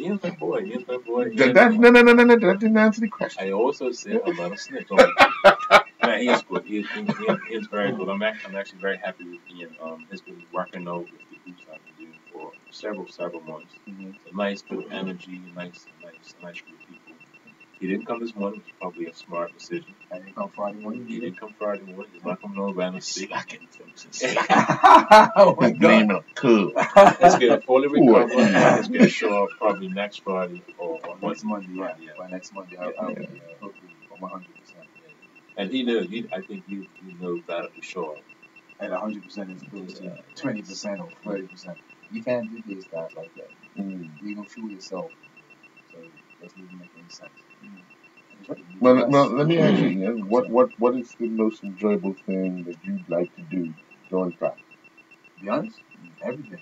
Ian's my boy. No. That didn't answer the question. I also said I'm not a snitch. Man, Ian's good. Ian's very good. I'm actually very happy with Ian. He's been working out with the groups I've been doing for several months. It's a nice good energy, nice group of people. He didn't come this morning, which is probably a smart decision. I didn't come Friday morning. He didn't come Friday morning. He's not coming on random sick. Oh my God. Cool. Let's get it fully recovered. Let's get a show up probably next Friday or next Monday. Yeah. By next Monday, I'll be hopefully 100%. And he knows. I think you know better to show up. At 100% as opposed to 20% or 30%. You can't do these guys like that. You're gonna fool yourself. So that doesn't make any sense. Well, let me ask you, Ian, what is the most enjoyable thing that you'd like to do during practice? To be honest, everything.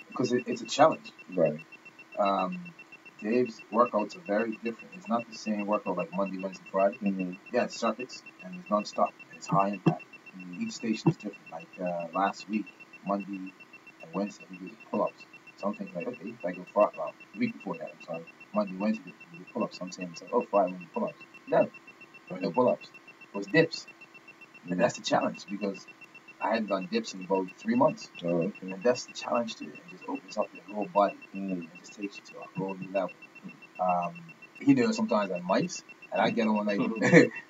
Because it's a challenge. Right. Dave's workouts are very different. It's not the same workout like Monday, Wednesday, Friday. Yeah, it's circuits and it's non-stop. And it's high impact. Each station is different. Like last week, Monday and Wednesday, we did pull-ups. So I'm thinking like, okay, if I go far, well, the week before that, I'm sorry, Monday, Wednesday, we did pull-ups. So I'm saying, oh, Friday, we did pull-ups. No, there were no pull-ups. It was dips. And that's the challenge because I hadn't done dips in about 3 months. And that's the challenge to it. It just opens up your whole body and just takes you to a whole new level. He knows sometimes I mice, and I get on like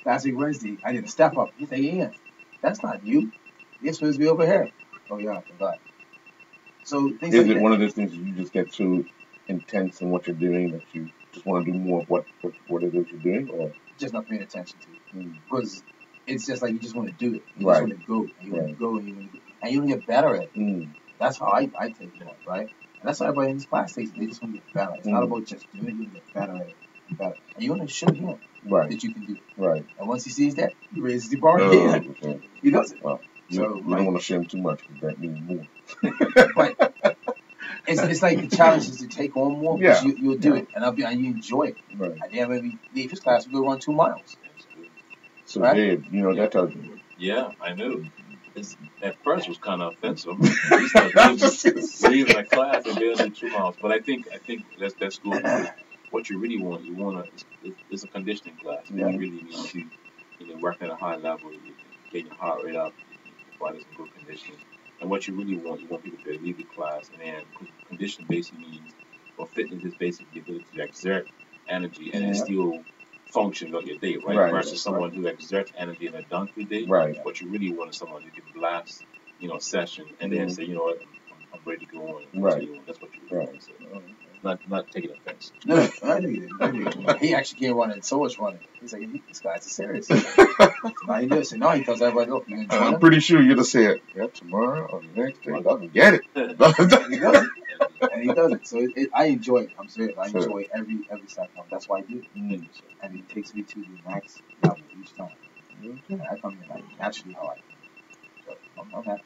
last week Wednesday, I did a step up. He's like, Ian, that's not you. You're supposed to be over here. Oh yeah, I forgot. So things is like it that. one of those things that you just get so intense in what you're doing that you just want to do more of what it is you're doing, or just not paying attention to it? Because it's just like you just want to do it. You Right. just want to go, and you want to go, and you want to go, and you want to get better at it. That's how I take it on, right? And that's how everybody in this class takes it. They just want to get better. It's not about just doing it. You want to get better at it and better. And you want to show him that you can do it. Right. And once he sees that, he raises the bar again. He does it. Well, you don't want to share him too much because that means more. But it's like the challenge is to take on more because you'll do it and you enjoy it. Right. And then when we leave this class, we go run 2 miles. So Dave, you know that tells you. Yeah, I know. At first it was kind of offensive. We used to leave the class and go do 2 miles. But I think that's good because what you really want it's a conditioning class. You really need to work at a high level, you get your heart rate up, your body's in good condition. And what you want people to leave the class and then condition basically means, or fitness is basically the ability to exert energy and then still function on your day, right? Versus someone who exerts energy in a donkey day. Right. What you really want is someone who can blast, session and then say, you know what, I'm ready to go on. And continue on. That's what you really want to say. Not taking offense. No, I did. He actually came running, so much running. He's like, this guy's serious. Now he does. Now he tells everybody, look, you enjoy I'm pretty sure you'd have said, tomorrow or the next day, doesn't get it. And he does it. And he does it. So I enjoy it. I'm serious. I enjoy every second of it. That's why I do it. And it takes me to the next level each time. And I come in like naturally how I feel. So I'm happy.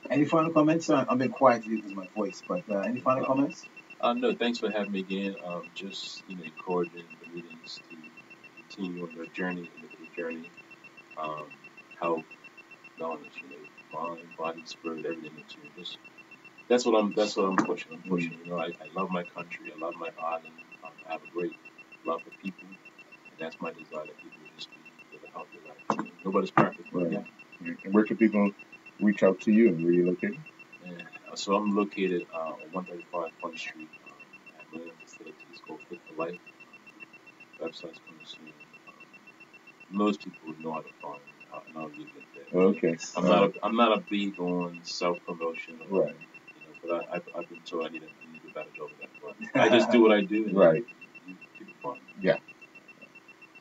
Any final comments? I've been quiet today because of my voice, but any final comments? No, thanks for having me again. Just encouraging the meetings to continue on their journey, health, knowledge, mind, body, spirit, everything into just that's what I'm pushing. I love my country, I love my island, I have a great love for people, and that's my desire that people just live a healthy life. Nobody's perfect, but And where can people reach out to you and where you're located? So I'm located on 135 Point Street at my own facility. It's called Fit for Life. Website's coming soon. Most people know how to find me, and I'll leave it there. Okay. I'm not a big on self promotion, Right. but I've been told I need to do a better job of that. But I just do what I do, and Right. people find me. Yeah.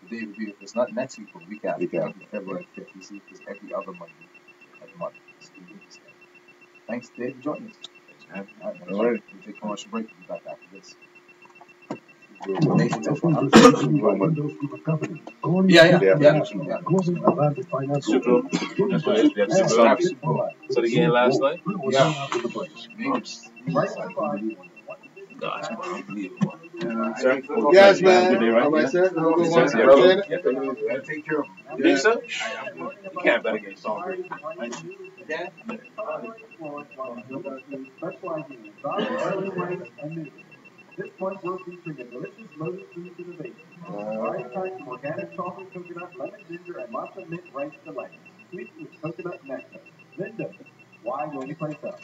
The day will be, if it's not next week, but week after, Week it'll after. be February 5th. You see, it's every other Monday of the month. It's the week stuff. Thanks, Dave, for joining us. Thanks for having me. All right, All right. we'll take a commercial break. We'll be back after this. Windows Group of Companies. Yeah. Atlantic Finance Super Bowl. That's why they have Super Bowl. So they game last night? Gosh, unbelievable. Yes, You have a man. good day, right? All right, sir. Have a good one. Yes, sir. Appreciate it. Yeah. Take care of them. You think so? You can't bet against Songbird. Yeah. Specializing in exotic rice and noodles. This month we're featuring a delicious lotus foods innovation. Rice packed from organic chocolate, coconut, lemon, ginger, and matcha mint rice delight. Sweet with coconut nectar. Linda, why go anyplace else?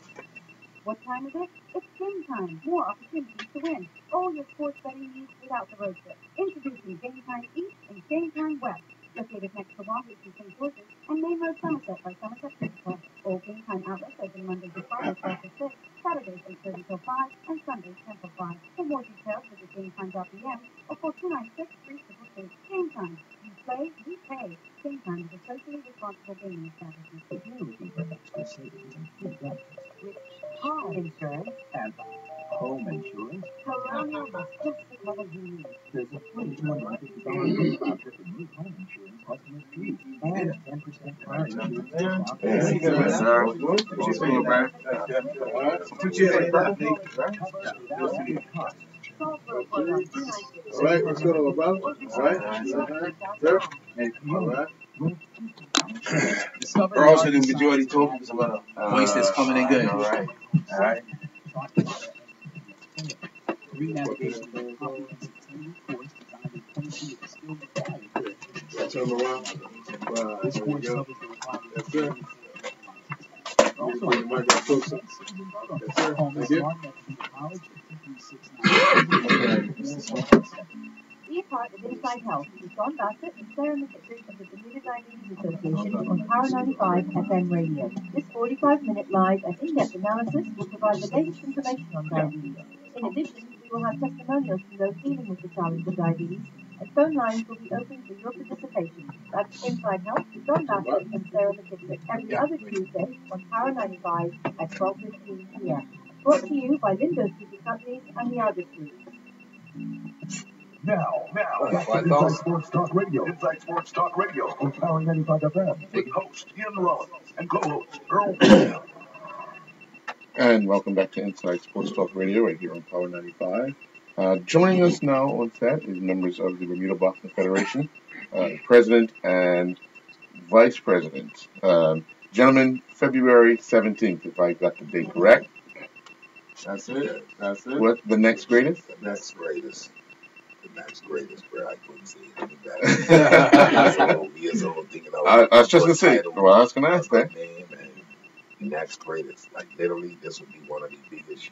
What time is it? It's game time. More opportunities to win. All your sports betting needs without the road trip. Introducing Game Time East and Game Time West. Located next to Walgreens and St. George's and Main Road Somerset by Somerset Physical. All Game Time outlets open Monday to Friday 12 to 6, Saturdays 8:30 till 5, and Sundays 10 till 5. For more details, visit GameTime.pm or call 296-3622. Game Time. You play, we pay. Game Time is a socially responsible gaming establishment. If you're looking for extra savings and free benefits, which Car insurance. and home insurance, Colonial was just the cover you need. there's a free $250 gift voucher for new home insurance customers too, and a 10% car insurance discount. Hey, good, sir. What's going, man? Two chairs like that. Salisbury Road on 296. All right, let's go to a brother. All right. Sir. All right. We're also the majority talk is about a voice that's coming in good. All right. Free navigation with a comprehensive 10-week course designed with 22 of the skills required. Turn them around. This course covers the requirements. Yes, sir. Also, You might get closer. Yes, sir. call Thank Ms. you. Martin at Bermuda College at 236-9. Be a part of Inside Health with John Bassett and Sarah McKittrick of the Bermuda Diabetes Association on Power 95 FM radio. This 45-minute live and in-depth analysis will provide the latest information on diabetes. In addition, we will have testimonials from those dealing with the challenge of diabetes, and phone lines will be open for your participation. That's Inside Health with John Bassett and Sarah McKittrick every other Tuesday on Power 95 at 12:15 p.m. Brought to you by Lindo's Group of Companies and the Argus Group. Now, back to Inside Sports Talk Radio. Inside Sports Talk Radio on Power 95 FM with host Ian Rollins and co-host Earl Graham. And welcome back to Inside Sports Talk Radio right here on Power 95. Joining us now on set is members of the Bermuda Boxing Federation, President and Vice President. Gentlemen, February 17th, if I got the date correct. That's it. What, the next greatest? The next greatest, bro. I couldn't say it any better. Years old thinking I was just going to say, well, I was going to ask that. Name and next greatest. Like, literally, this would be one of the biggest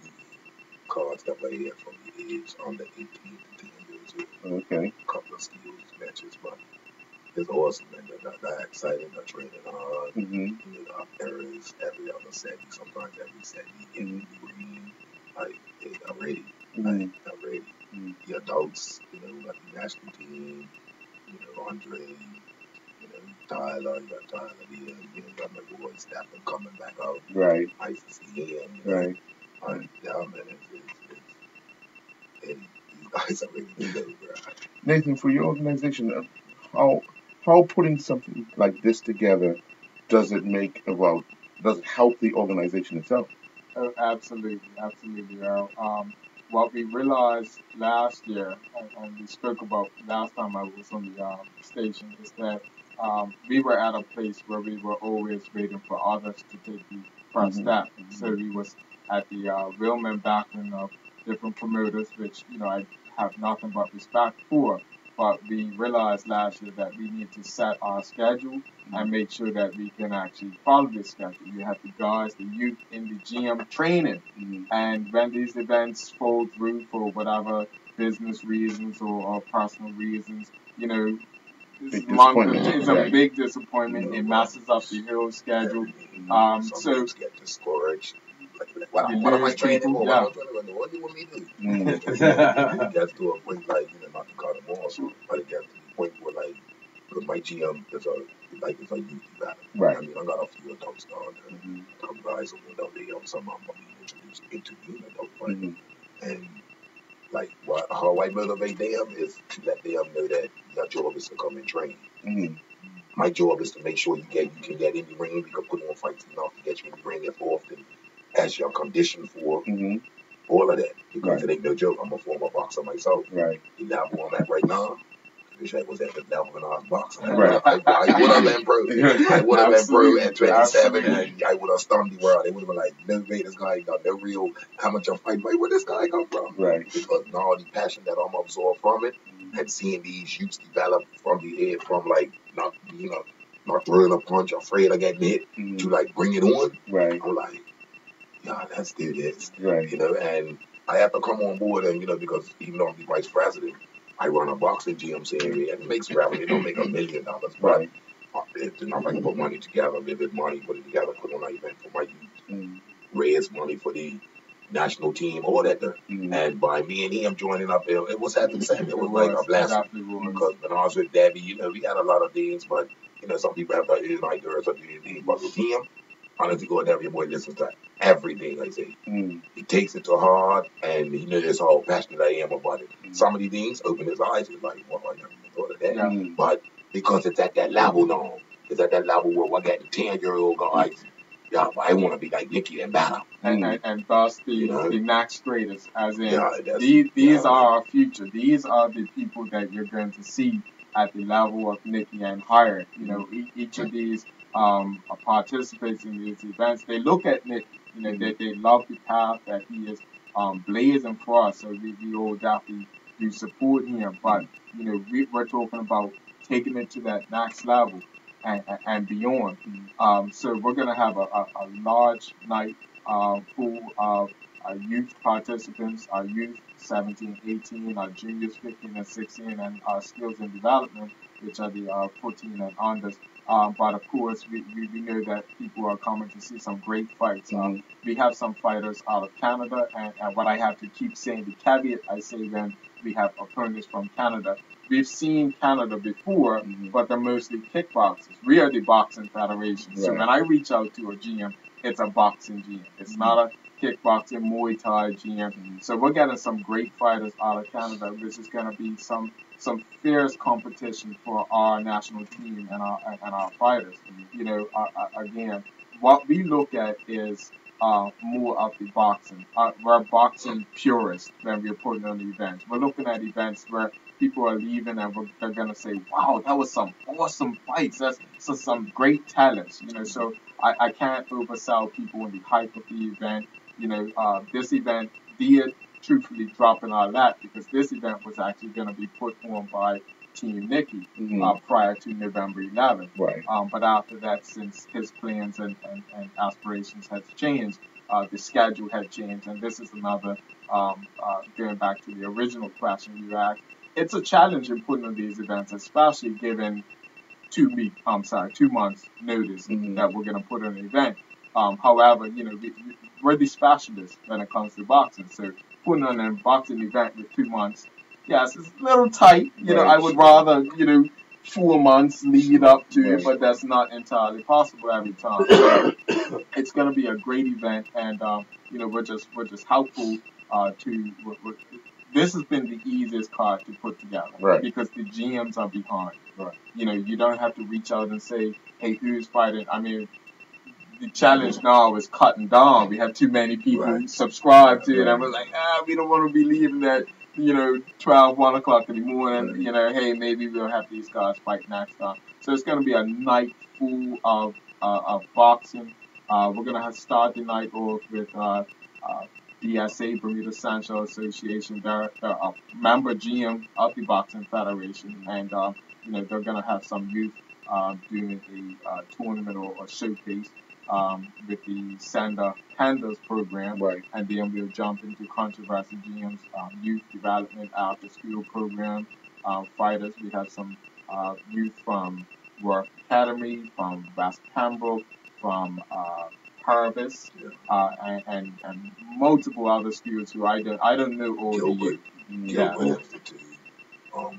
cards that I had from the age under 18 to 10 years old. Okay. A couple of skills matches, but it's awesome, man. They're exciting. They're training hard. Mm-hmm. You know, errors every other set. Sometimes every set you get green. Like, hey, I'm ready. I'm ready. Mm-hmm. The adults, you know, like the national team, you know, Andre, you know, Tyler, you got Tyler here, you know, got my boy Stafford coming back out. Right. Nice to see him. You know? Right. Yeah, man, these guys are really good, bro. Nathan, for your organization, how putting something like this together does it help the organization itself? Absolutely, Earl. What we realized last year, and we spoke about last time I was on the station, is that we were at a place where we were always waiting for others to take the first step. So we was at the wheelman backing of different promoters, which, you know, I have nothing but respect for. but we realized last year that we need to set our schedule and make sure that we can actually follow the schedule. You have the guys, the youth in the GM training, and when these events fall through for whatever business reasons or personal reasons, this Big month disappointment. is a big disappointment. It messes up the whole schedule. Some So leagues get discouraged. Like, what you am I lose training people. for? Yeah. What do you want me to do? It gets to a point like, not to cut them off, but it gets to the point where like, because my GM is it's a youth development. Right. I mean, I got a few adults down there. Some guys who some I'm being introduced into being adult fighters. And like how I motivate them is to let them know that your job is to come and train. My job is to make sure you can get in the ring. We can put on fights enough to get you in the ring as often as you're conditioned for. All of that, because it ain't no joke. I'm a former boxer myself. Right. The level I'm at right now, I wish I was at the level when I was boxing. I would have been pro. I would have been pro at 27, and I would have stunned the world. They would have been like, no way, this guy got no real amateur fight. Where this guy come from? Right. Because now the passion that I'm absorbed from it, and seeing these youths develop from the head, from like not throwing a punch, afraid of getting hit, to like bring it on. Right. I'm like, yeah, let's do this. Right. And I have to come on board, and because even though I'm the vice president, I run a boxing gym saying it makes revenue. It don't make $1 million, but if I can put money together, vivid money, put it together, put on an event for my youth, raise money for the national team, all that there. And by me and him joining up, it was happy to say it was like a blessing. Because when I was with Debbie, we had a lot of things, but some people have their ears like yours or things, but with him, honestly, go and have your boy listen to everything I say. He takes it to heart, and he knows how passionate I am about it. Some of the things open his eyes. He's like, well, I never even thought of that. But because it's at that level now, it's at that level where we're getting 10-year-old guys. Yeah, I want to be like Nicky and better. And thus the next greatest, as in these are our future. These are the people that you're going to see at the level of Nicky and higher. Each of these participants in these events, they look at Nicky. They love the path that he is blazing for us. So we all definitely do support him. But we're talking about taking it to that next level and beyond. So we're gonna have a large night full of youth participants, our youth 17, 18, our juniors 15 and 16, and our skills and development, which are the 14 and unders. But of course, we know that people are coming to see some great fights. We have some fighters out of Canada, and what I have to keep saying, the caveat I say when we have opponents from Canada, we've seen Canada before, but they're mostly kickboxers. We are the boxing federation. So when I reach out to a GM, it's a boxing GM. It's not a kickboxing, Muay Thai GM. So we're getting some great fighters out of Canada, which is going to be some fierce competition for our national team and our fighters. Again, what we look at is more of the boxing. We're boxing purists when we're putting on the events. We're looking at events where people are leaving and they're going to say, wow, that was some awesome fights. That's some great talents. So I can't oversell people in the hype of the event. This event did truthfully drop in our lap because this event was actually going to be put on by Team Nicky prior to November 11th. Right. But after that, since his plans and aspirations had changed, the schedule had changed. And this is another, going back to the original question you asked, it's a challenge in putting on these events, especially given 2 months notice that we're going to put on an event. However, we're the specialists when it comes to boxing. So putting on a boxing event with 2 months, yes, it's a little tight. I would rather, 4 months lead up to it, but that's not entirely possible every time. So it's going to be a great event, and we're just helpful to. This has been the easiest card to put together because the GMs are behind. You don't have to reach out and say, hey, who's fighting? I mean, the challenge now is cutting down. We have too many people subscribe to it, and we're like, we don't want to be leaving at 12, 1 o'clock in the morning. Hey, maybe we'll have these guys fight next time. So it's going to be a night full of boxing. We're going to start the night off with DSA, Bermuda Sancho Association. They're a member GM of the Boxing Federation, and they're gonna have some youth doing a tournament or showcase with the Sanda Pandas program, Right. and then we'll jump into Controversy GM's youth development after school program. Fighters, we have some youth from Work Academy, from West Pembroke, from Harvest, and multiple other schools who I don't know all the Gilbert, youth. Gilbert Yes. Institute,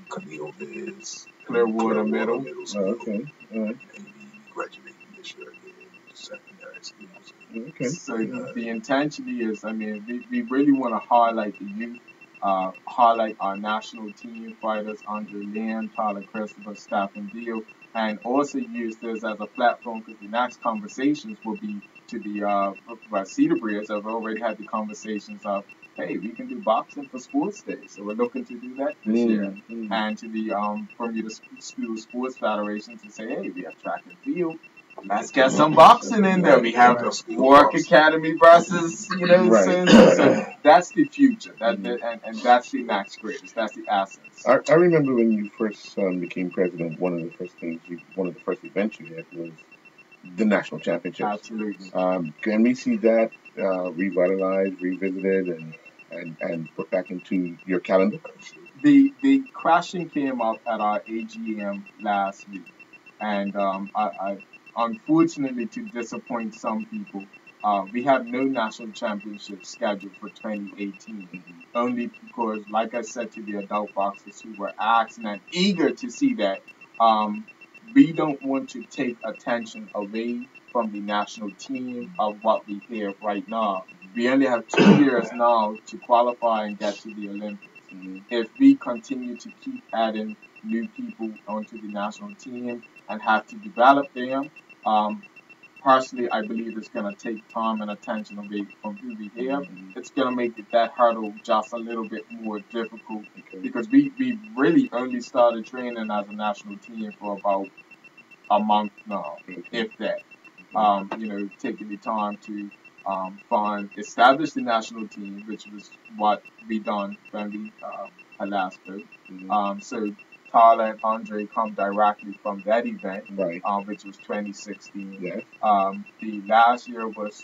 Camille Viz, Clearwater Middle. School. Okay. All right. And he graduating this year again with secondary schools. Okay. So the intention is, we really want to highlight the youth, highlight our national team fighters, Andre Lamb, Tyler Christopher, Stephen Deal, and also use this as a platform because the next conversations will be to the Cedar Bridge. I've already had the conversations of, hey, we can do boxing for sports day. So we're looking to do that this year. And to the Bermuda School Sports Federation to say, hey, we have track and field. Let's get some boxing in there. We have Work Academy versus, so that's the future. And that's the max greatest. That's the essence. I remember when you first became president, one of the first events you had was the national championships. Absolutely. Can we see that revitalized, revisited, and put back into your calendar? The question came up at our AGM last week, and I unfortunately, to disappoint some people, we have no national championship scheduled for 2018. Only because, like I said to the adult boxers who were asking and eager to see that, we don't want to take attention away from the national team of what we have right now. We only have 2 years now to qualify and get to the Olympics. If we continue to keep adding new people onto the national team and have to develop them, personally, I believe it's going to take time and attention away from who we have. It's going to make that hurdle just a little bit more difficult because we really only started training as a national team for about a month now, if that. Taking the time to establish the national team, which was what we done when we had last spoke. So Tyler and Andre come directly from that event, which was 2016. Yes. The last year was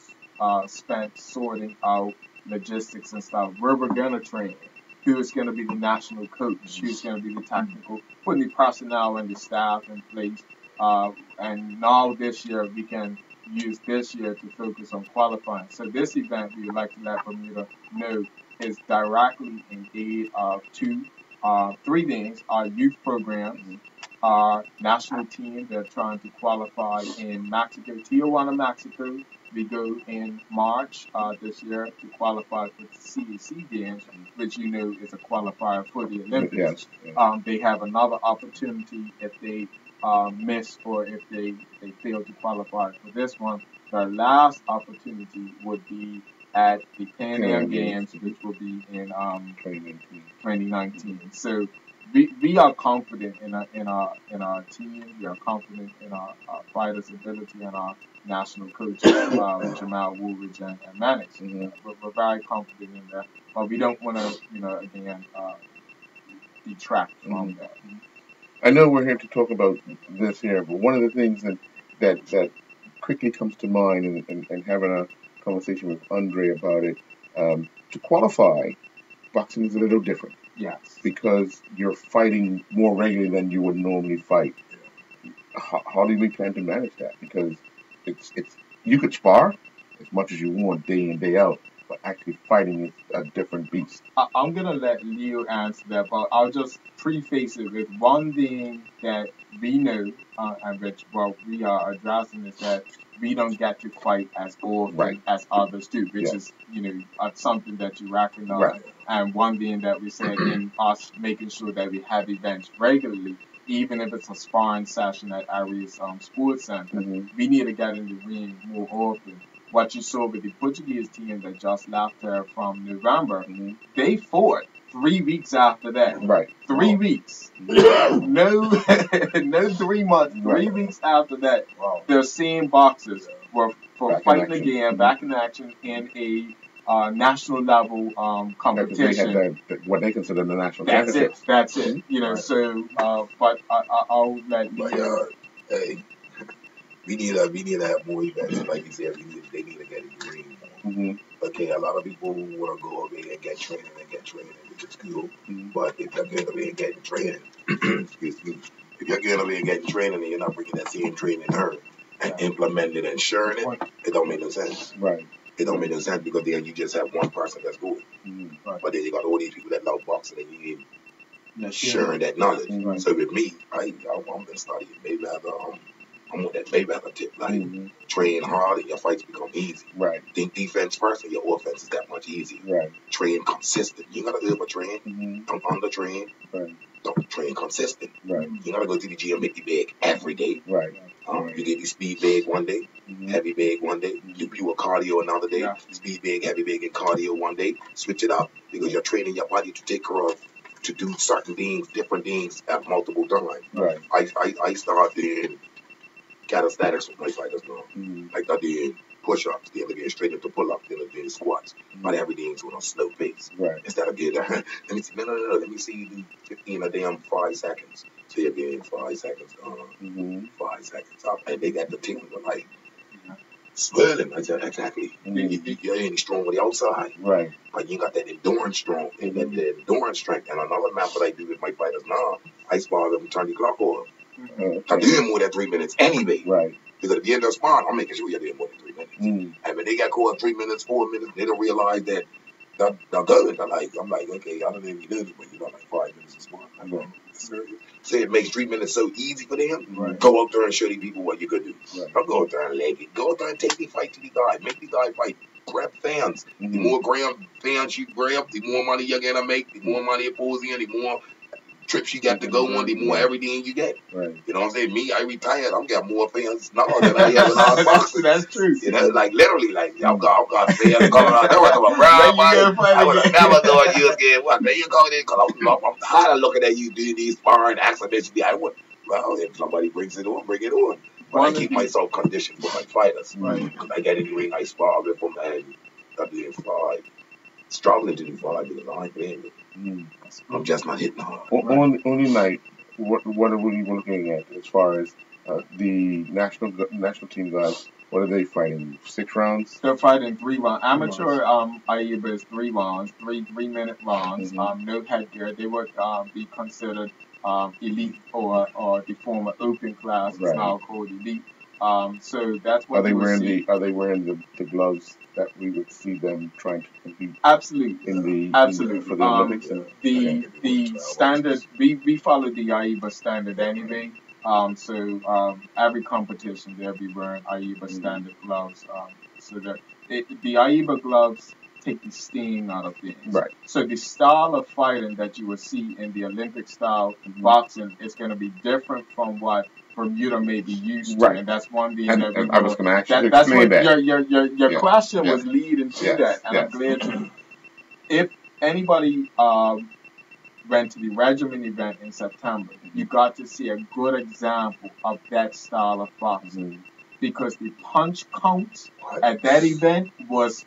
spent sorting out logistics and stuff. Where we're gonna train, who's gonna be the national coach, who's gonna be the technical, putting the personnel and the staff in place. And now this year we can use this year to focus on qualifying. So this event we would like to let Bermuda know is directly in aid of three things: our youth programs, our national team. They're trying to qualify in Mexico, Tijuana, Mexico. We go in March this year to qualify for the CAC Games, which is a qualifier for the Olympics. Yes. They have another opportunity if they miss or if they fail to qualify for this one. Their last opportunity would be at the Pan Am Games, which will be in 2019. So we are confident in our team. We are confident in our fighters' ability and our national coaches, Jamal Woolridge and Mannix. We're very confident in that, but we don't want to, again, detract from that. I know we're here to talk about this here, but one of the things that quickly comes to mind, and having a conversation with Andre about it, to qualify, boxing is a little different. Yes. Because you're fighting more regularly than you would normally fight. How do we plan to manage that? Because it's you could spar as much as you want day in, day out, but actually fighting is a different beast. I'm going to let Leo answer that, but I'll just preface it with one thing that we know, and which we are addressing, is that we don't get to fight as often as others do, which is, something that you recognize. And one thing that we said in us making sure that we have events regularly, even if it's a sparring session at Aries Sports Center, we need to get in the ring more often. What you saw with the Portuguese team that just left there from November, they fought 3 weeks after that. 3 weeks. No 3 months. 3 weeks after that, their same boxers were fighting again, back in action in a national level They competition. had what they consider the national championships. That's it. You know, Right. so but I'll let But Leo. hey, we need to have more events. Like you said, they need to get it green more. Okay, a lot of people want to go over there and get training, which is cool. But if you're going over there and getting training, excuse me, if you're going over there and getting training and you're not bringing that same training her and implementing it and sharing it, it don't make no sense. Right. It don't make no sense because then you just have one person that's good. Right. But then you got all these people that love boxing and you ain't That's sharing that knowledge. Right. So with me, I'm been studying Mayweather. I'm on that Mayweather tip. Like train hard and your fights become easy. Right. Think defense first and your offense is that much easier. Right. Train consistent. You gotta over train. Don't under train. Right. Don't train consistent. Right. You gotta go to the gym, make the bag every day. Right. You get the speed bag one day, heavy bag one day, do pure cardio another day, speed bag, heavy bag, and cardio one day. Switch it up because you're training your body to take care of, to do certain things, different things at multiple times. Right. I start doing calisthenics with my fighters now. Like I did push-ups, then again straight into pull-ups, then again squats. But everything's on a slow pace. Right. Instead of getting let me see, no, let me see you do 15 a damn 5 seconds. So you're getting 5 seconds, 5 seconds up. And they got the team with like swirling. I said, exactly. You ain't strong on the outside. Right. But you got that endurance strong and that endurance strength. And another method I do with my fighters now, I spar them, turn the clock off. I'm doing more than 3 minutes anyway. Right. Because at the end of the spot, I'm making sure you're doing more than 3 minutes. And when they got caught 3 minutes, 4 minutes, they don't realize that they're good. I'm like, okay, I don't know if you do this, but you got like 5 minutes of spot. I'm like, say it makes 3 minutes so easy for them. Right. Go out there and show these people what you could do. Right. Don't go out there and leg it. Go out there and take the fight to the guy. Make the guy fight. Grab fans. The more fans you grab, the more money you're gonna make. The more money it pulls in, the more trips you got to go on, the more everything you get. Right. You know what I'm saying? Me, I retired. I'm got more fans now than I had when I was boxing. That's true. You know, like literally, like I've got fans coming out. They were talking about I would have never thought you was getting what? There you go, then, because I'm tired of looking at you doing these sparring accidents. I would, well, if somebody brings it on, bring it on. But I keep myself conditioned for my fighters. Right. Because I get in the ring, I spar with them, and I'm doing 5. Struggling to do 5 because I ain't playing with them. I'm just not hitting hard. Only night, what are we looking at as far as the national team guys? What are they fighting? 6 rounds? They're fighting 3 rounds. Amateur AIBA is 3 rounds, 3-minute rounds. No headgear. They would be considered elite or the former open class is now called elite. So that's what Are they wearing the gloves that we would see them trying to compete? Absolutely. For the Olympics. The standard we follow the AIBA standard anyway. So every competition they'll be wearing AIBA standard gloves. So that the AIBA gloves take the sting out of things. Right. So the style of fighting that you will see in the Olympic style boxing is going to be different from what Bermuda may be used to, and that's one thing that I was going to actually that's explain what that. Your question was leading to that, and I'm glad to. If anybody went to the Regiment event in September, you got to see a good example of that style of boxing. Because the punch count at that event was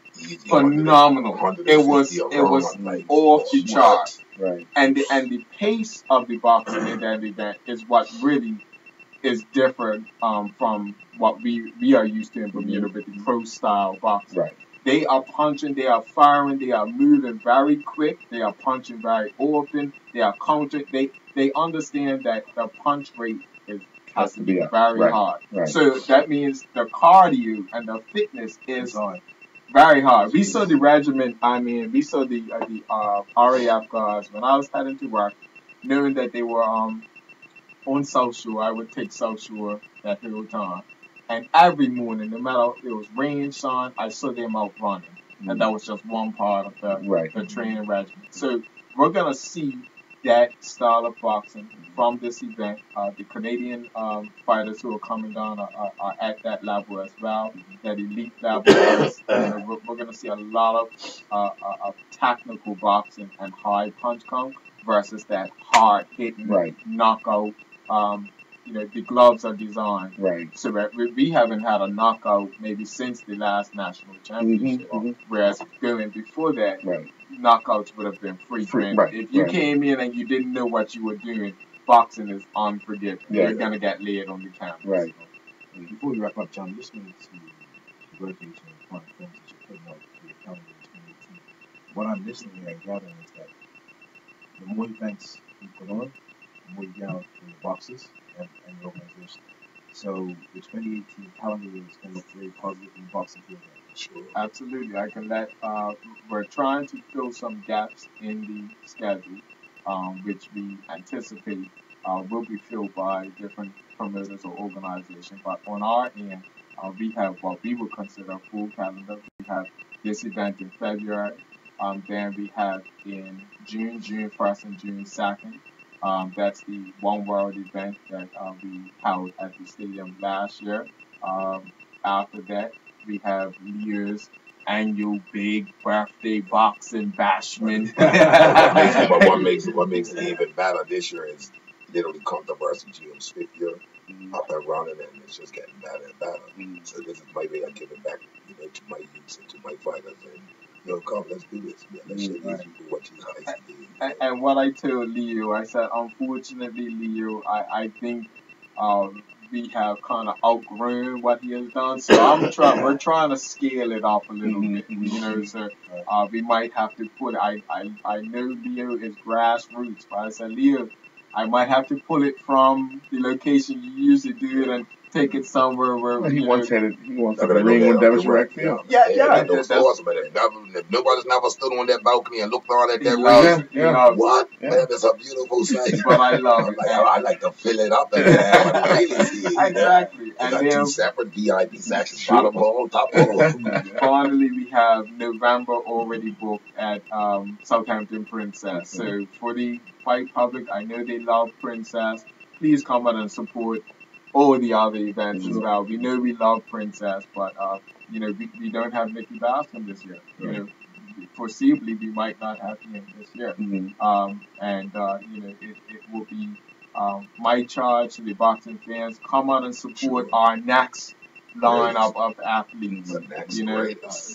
phenomenal. It was off the chart. Right. And the pace of the boxing in that event is what really is different from what we are used to in Bermuda with the pro style boxing. Right. They are punching, they are firing, they are moving very quick, they are punching very open, they are countering. They understand that the punch rate has to be very hard. Right. So that means the cardio and the fitness is very hard. We saw the regiment, we saw the RAF guys when I was heading to work, knowing that they were on South Shore. I would take South Shore that whole time. And every morning, no matter if it was rain, sun, I saw them out running. And that was just one part of the training regimen. So we're going to see that style of boxing from this event. The Canadian fighters who are coming down are at that level as well, that elite level. We're going to see a lot of technical boxing and high punch count versus that hard hitting knockout. the gloves are designed. Right. So that we haven't had a knockout maybe since the last national championship. Whereas going before that, Right. knockouts would have been frequent. Right. If you Right. came in and you didn't know what you were doing, boxing is unforgiving. Yeah. You're gonna get laid on the canvas. Right. Before we wrap up, John, just wanted to congratulate you on the fun films that you're putting out for your calendar in 2018. What I'm listening and gathering is that the more events you put on, the more you get out for your boxers and your organization. So the 2018 calendar year is going to look very positive in the boxing field. Sure. Absolutely. I can let, we're trying to fill some gaps in the schedule, which we anticipate will be filled by different promoters or organizations. But on our end, we have what we would consider a full calendar. We have this event in February. Then we have in June 1st and June 2nd. That's the One World event that we held at the stadium last year. After that, we have Lear's annual big birthday boxing bashment. But what makes it even better this year is literally controversy Jim's 5th year up and running, and it's just getting better and better. So this is my way of giving back, to my youth and to my fighters. And come, let's do this, man. Let's show these people what you guys do. And what I told Leo, I said, unfortunately, Leo, I think we have kind of outgrown what he has done. So we're trying to scale it up a little bit, So we might have to put. I know Leo is grassroots, but I said, Leo, I might have to pull it from the location you usually do it and take it somewhere where He wants to Never ring know when that Devon's up Rec the Field. Yeah. Those floors, man. If nobody's never stood on that balcony and looked out at that ring, Yeah. what? Yeah. Man, it's a beautiful sight. But I love it. I like to fill it up and have a really see it. Exactly. And And got then 2 separate VIP sections, bottom hall, top hall. finally, we have November already booked at Southampton Princess. So for the fight public, I know they love Princess. Please come out and support all the other events as well. We know we love Princess, but we don't have Nikki Bascom this year. Foreseeably we might not have him this year. It will be my charge to the boxing fans. Come out and support our next lineup of athletes.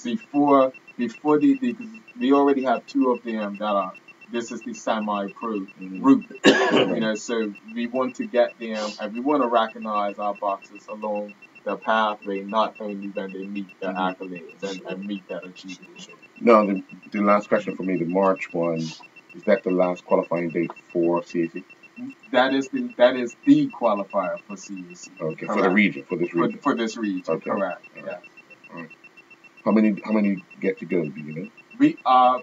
Before we already have 2 of them that are. This is the semi-pro route, So we want to get them, and we want to recognize our boxers along the pathway, not only when they meet their accolades and meet that achievement. No, the last question for me, the March one, is that the last qualifying date for CAC? That is the qualifier for CAC. Okay, correct. for the region, for this region. For this region, okay. Correct. All Yes. All right. How many get to go? Do you know? We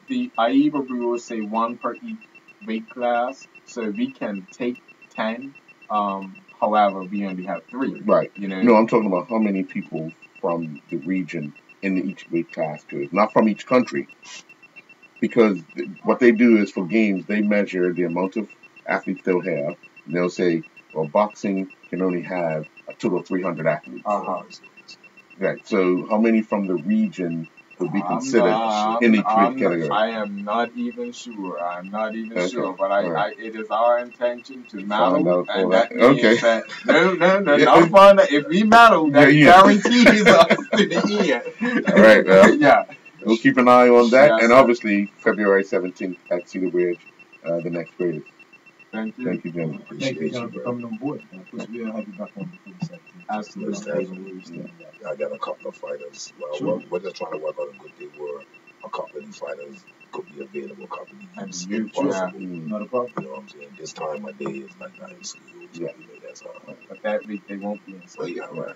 the AIBA rules say 1 per each weight class, so we can take 10. However, we only have 3. Right. No, I'm talking about how many people from the region in each weight class goes, not from each country. Because what they do is for games, they measure the amount of athletes they'll have, and they'll say, well, boxing can only have a total of 300 athletes. Right. So how many from the region would be considered in each weight category? I am not even sure. Okay. Sure, but right. it is our intention to Find medal, out and all that that. means Okay. that not find out. If we medal, that guarantees us to the end. All right. Well, yeah. We'll keep an eye on that, Yes, and sir. obviously February 17th at Cedar Bridge, the next greatest. Thank you. Thank you, gentlemen. Thank you, John, for coming on board. And of course, we'll have you back on before the 17th. Absolutely. I got a couple of fighters. Well, we're just trying to work out a good day where a couple of these fighters could be available, a couple of these if possible. Not a problem. You know what I'm saying? This time of day is like I'm in school. So, that's all. But that week they won't be in school. Yeah, right.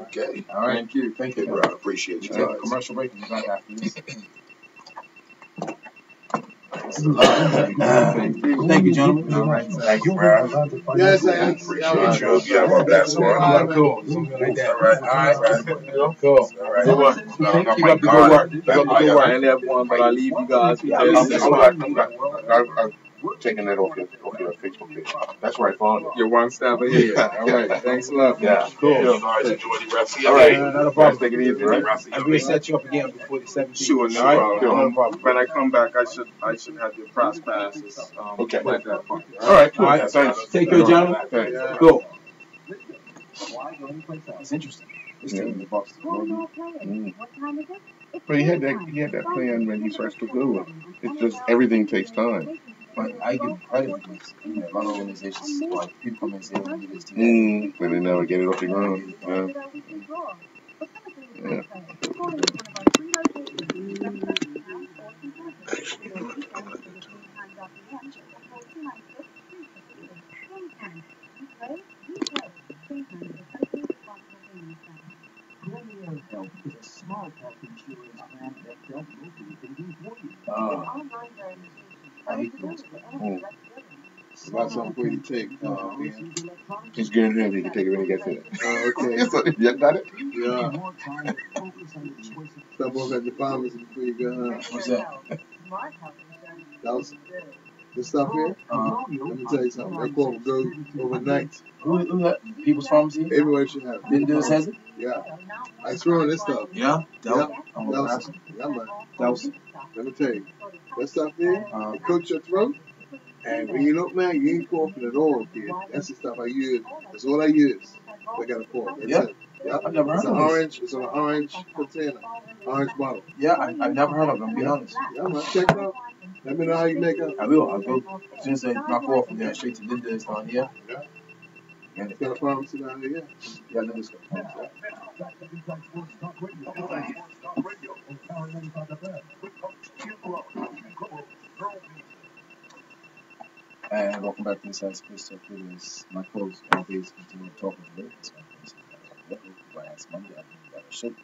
Okay. All right. Thank you. Thank you, bro. I appreciate you Take a guys. commercial break and be back after this. Thank you, gentlemen. All right. Thank you, bro. Yes, I appreciate you. Yeah, my best one. Cool. Something like that. All right. Cool. All right. Keep up the good work. I only have one, but I'll leave you guys with this. taking that off your Facebook page. That's where I found it. You're one step ahead. All right. Thanks a lot. Yeah, cool. You guys enjoy the rest of your All right. day. Not a Guys, problem. take it easy, right? And we'll set you up again before the 17th. Sure, no All right? problem. No problem. When I come back, I should have your press passes. Okay. At that point. All right, cool. All right. Thanks. Take care, gentlemen. Thanks. Go. Why go anyplace else? It's interesting. This Yeah. team, the Bucks. Calling all players. What time is it? But he had that plan when he first took over. It's just everything takes time. But I give him credit for this. You know, a lot of organizations, like people come and say, "Oh, we do this, do that." But they never get it off the ground. Yeah. Yeah. Premier Health is a smart health insurance plan that does most of the thinking for you. I hate those. About something for you to take, man. Just get in here and he can take it when he gets in. Okay. So, you got it? Yeah. Stop over at the pharmacy before you go. What's that? That was this stuff here. Let me tell you something. That quote goes overnight. Who that? People's Pharmacy? Everywhere should have it. Linders has it? Yeah. I swear on this stuff. Yeah? Yeah. I'm gonna grab some. Yeah, man. Douse. Let me tell you. That stuff here, it coats your throat. And when you look, man, you ain't coughing at all, kid. That's the stuff I use. That's all I use. I got a cough. That's it. Yep. I've never heard It's of an this. orange. It's on an orange container, orange bottle. Yeah, I've never heard of it, I'm being honest. Yeah, man. Check it out. Let me know how you make it. I will. I'll go. As soon as I knock off from there, straight to Linda's down here. Yeah. And It's got a pharmacy down here. yeah, Linda's got a pharmacy. And welcome back to Inside Space Talk. It is my co-host, always continue talking today. It's my place. Last Monday, I think that was shit.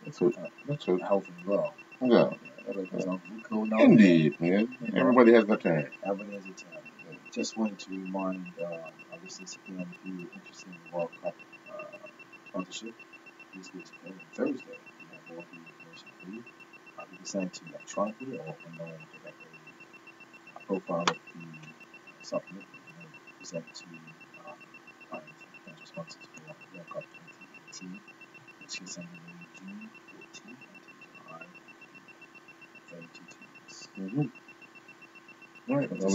That's it. That's it. Health as well. Yeah. Indeed, man. Everybody has their turn. Everybody has a time. Just wanted to remind our listeners again, if you're interested in the World Cup sponsorship, this week's on Thursday. We have all the information for you. You can send it to electronically or online directly. A profile of the supplement and present to our potential sponsors for World Cup 2018, which is ending in June 14th until July 32 teams. All right. Well,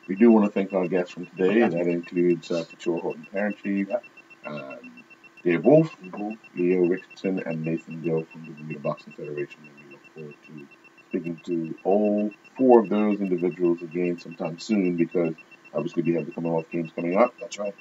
we do want to thank our guests from today. That includes Couture Horton Parent Chief, Dave Wolf, Leo Richardson, and Nathan Gill from the Bermuda Boxing Federation. And we look forward to speaking to all four of those individuals again sometime soon, because obviously we have the Commonwealth Games coming up. That's right.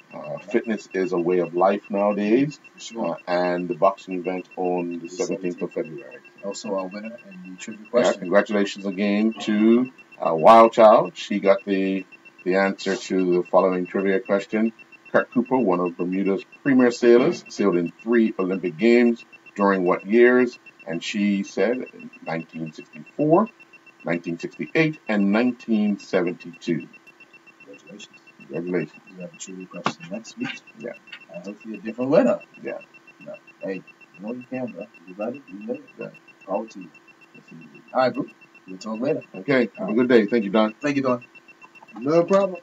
Fitness is a way of life nowadays. For sure. And the boxing event on the 17th of February. Also our winner in the trivia question. Yeah, congratulations again to Wild Child. She got the answer to the following trivia question. Kurt Cooper, one of Bermuda's premier sailors, sailed in 3 Olympic Games during what years? And she said 1964, 1968, and 1972. Congratulations. Congratulations. We have a trivia question next week. Yeah. And hopefully a different winner. Yeah. No. Hey, you know you can, bro. You got it. You know it. Yeah. Power to you. All right, bro. We'll talk later. Okay. Have a good day. Thank you, Don. Thank you, Don. No problem.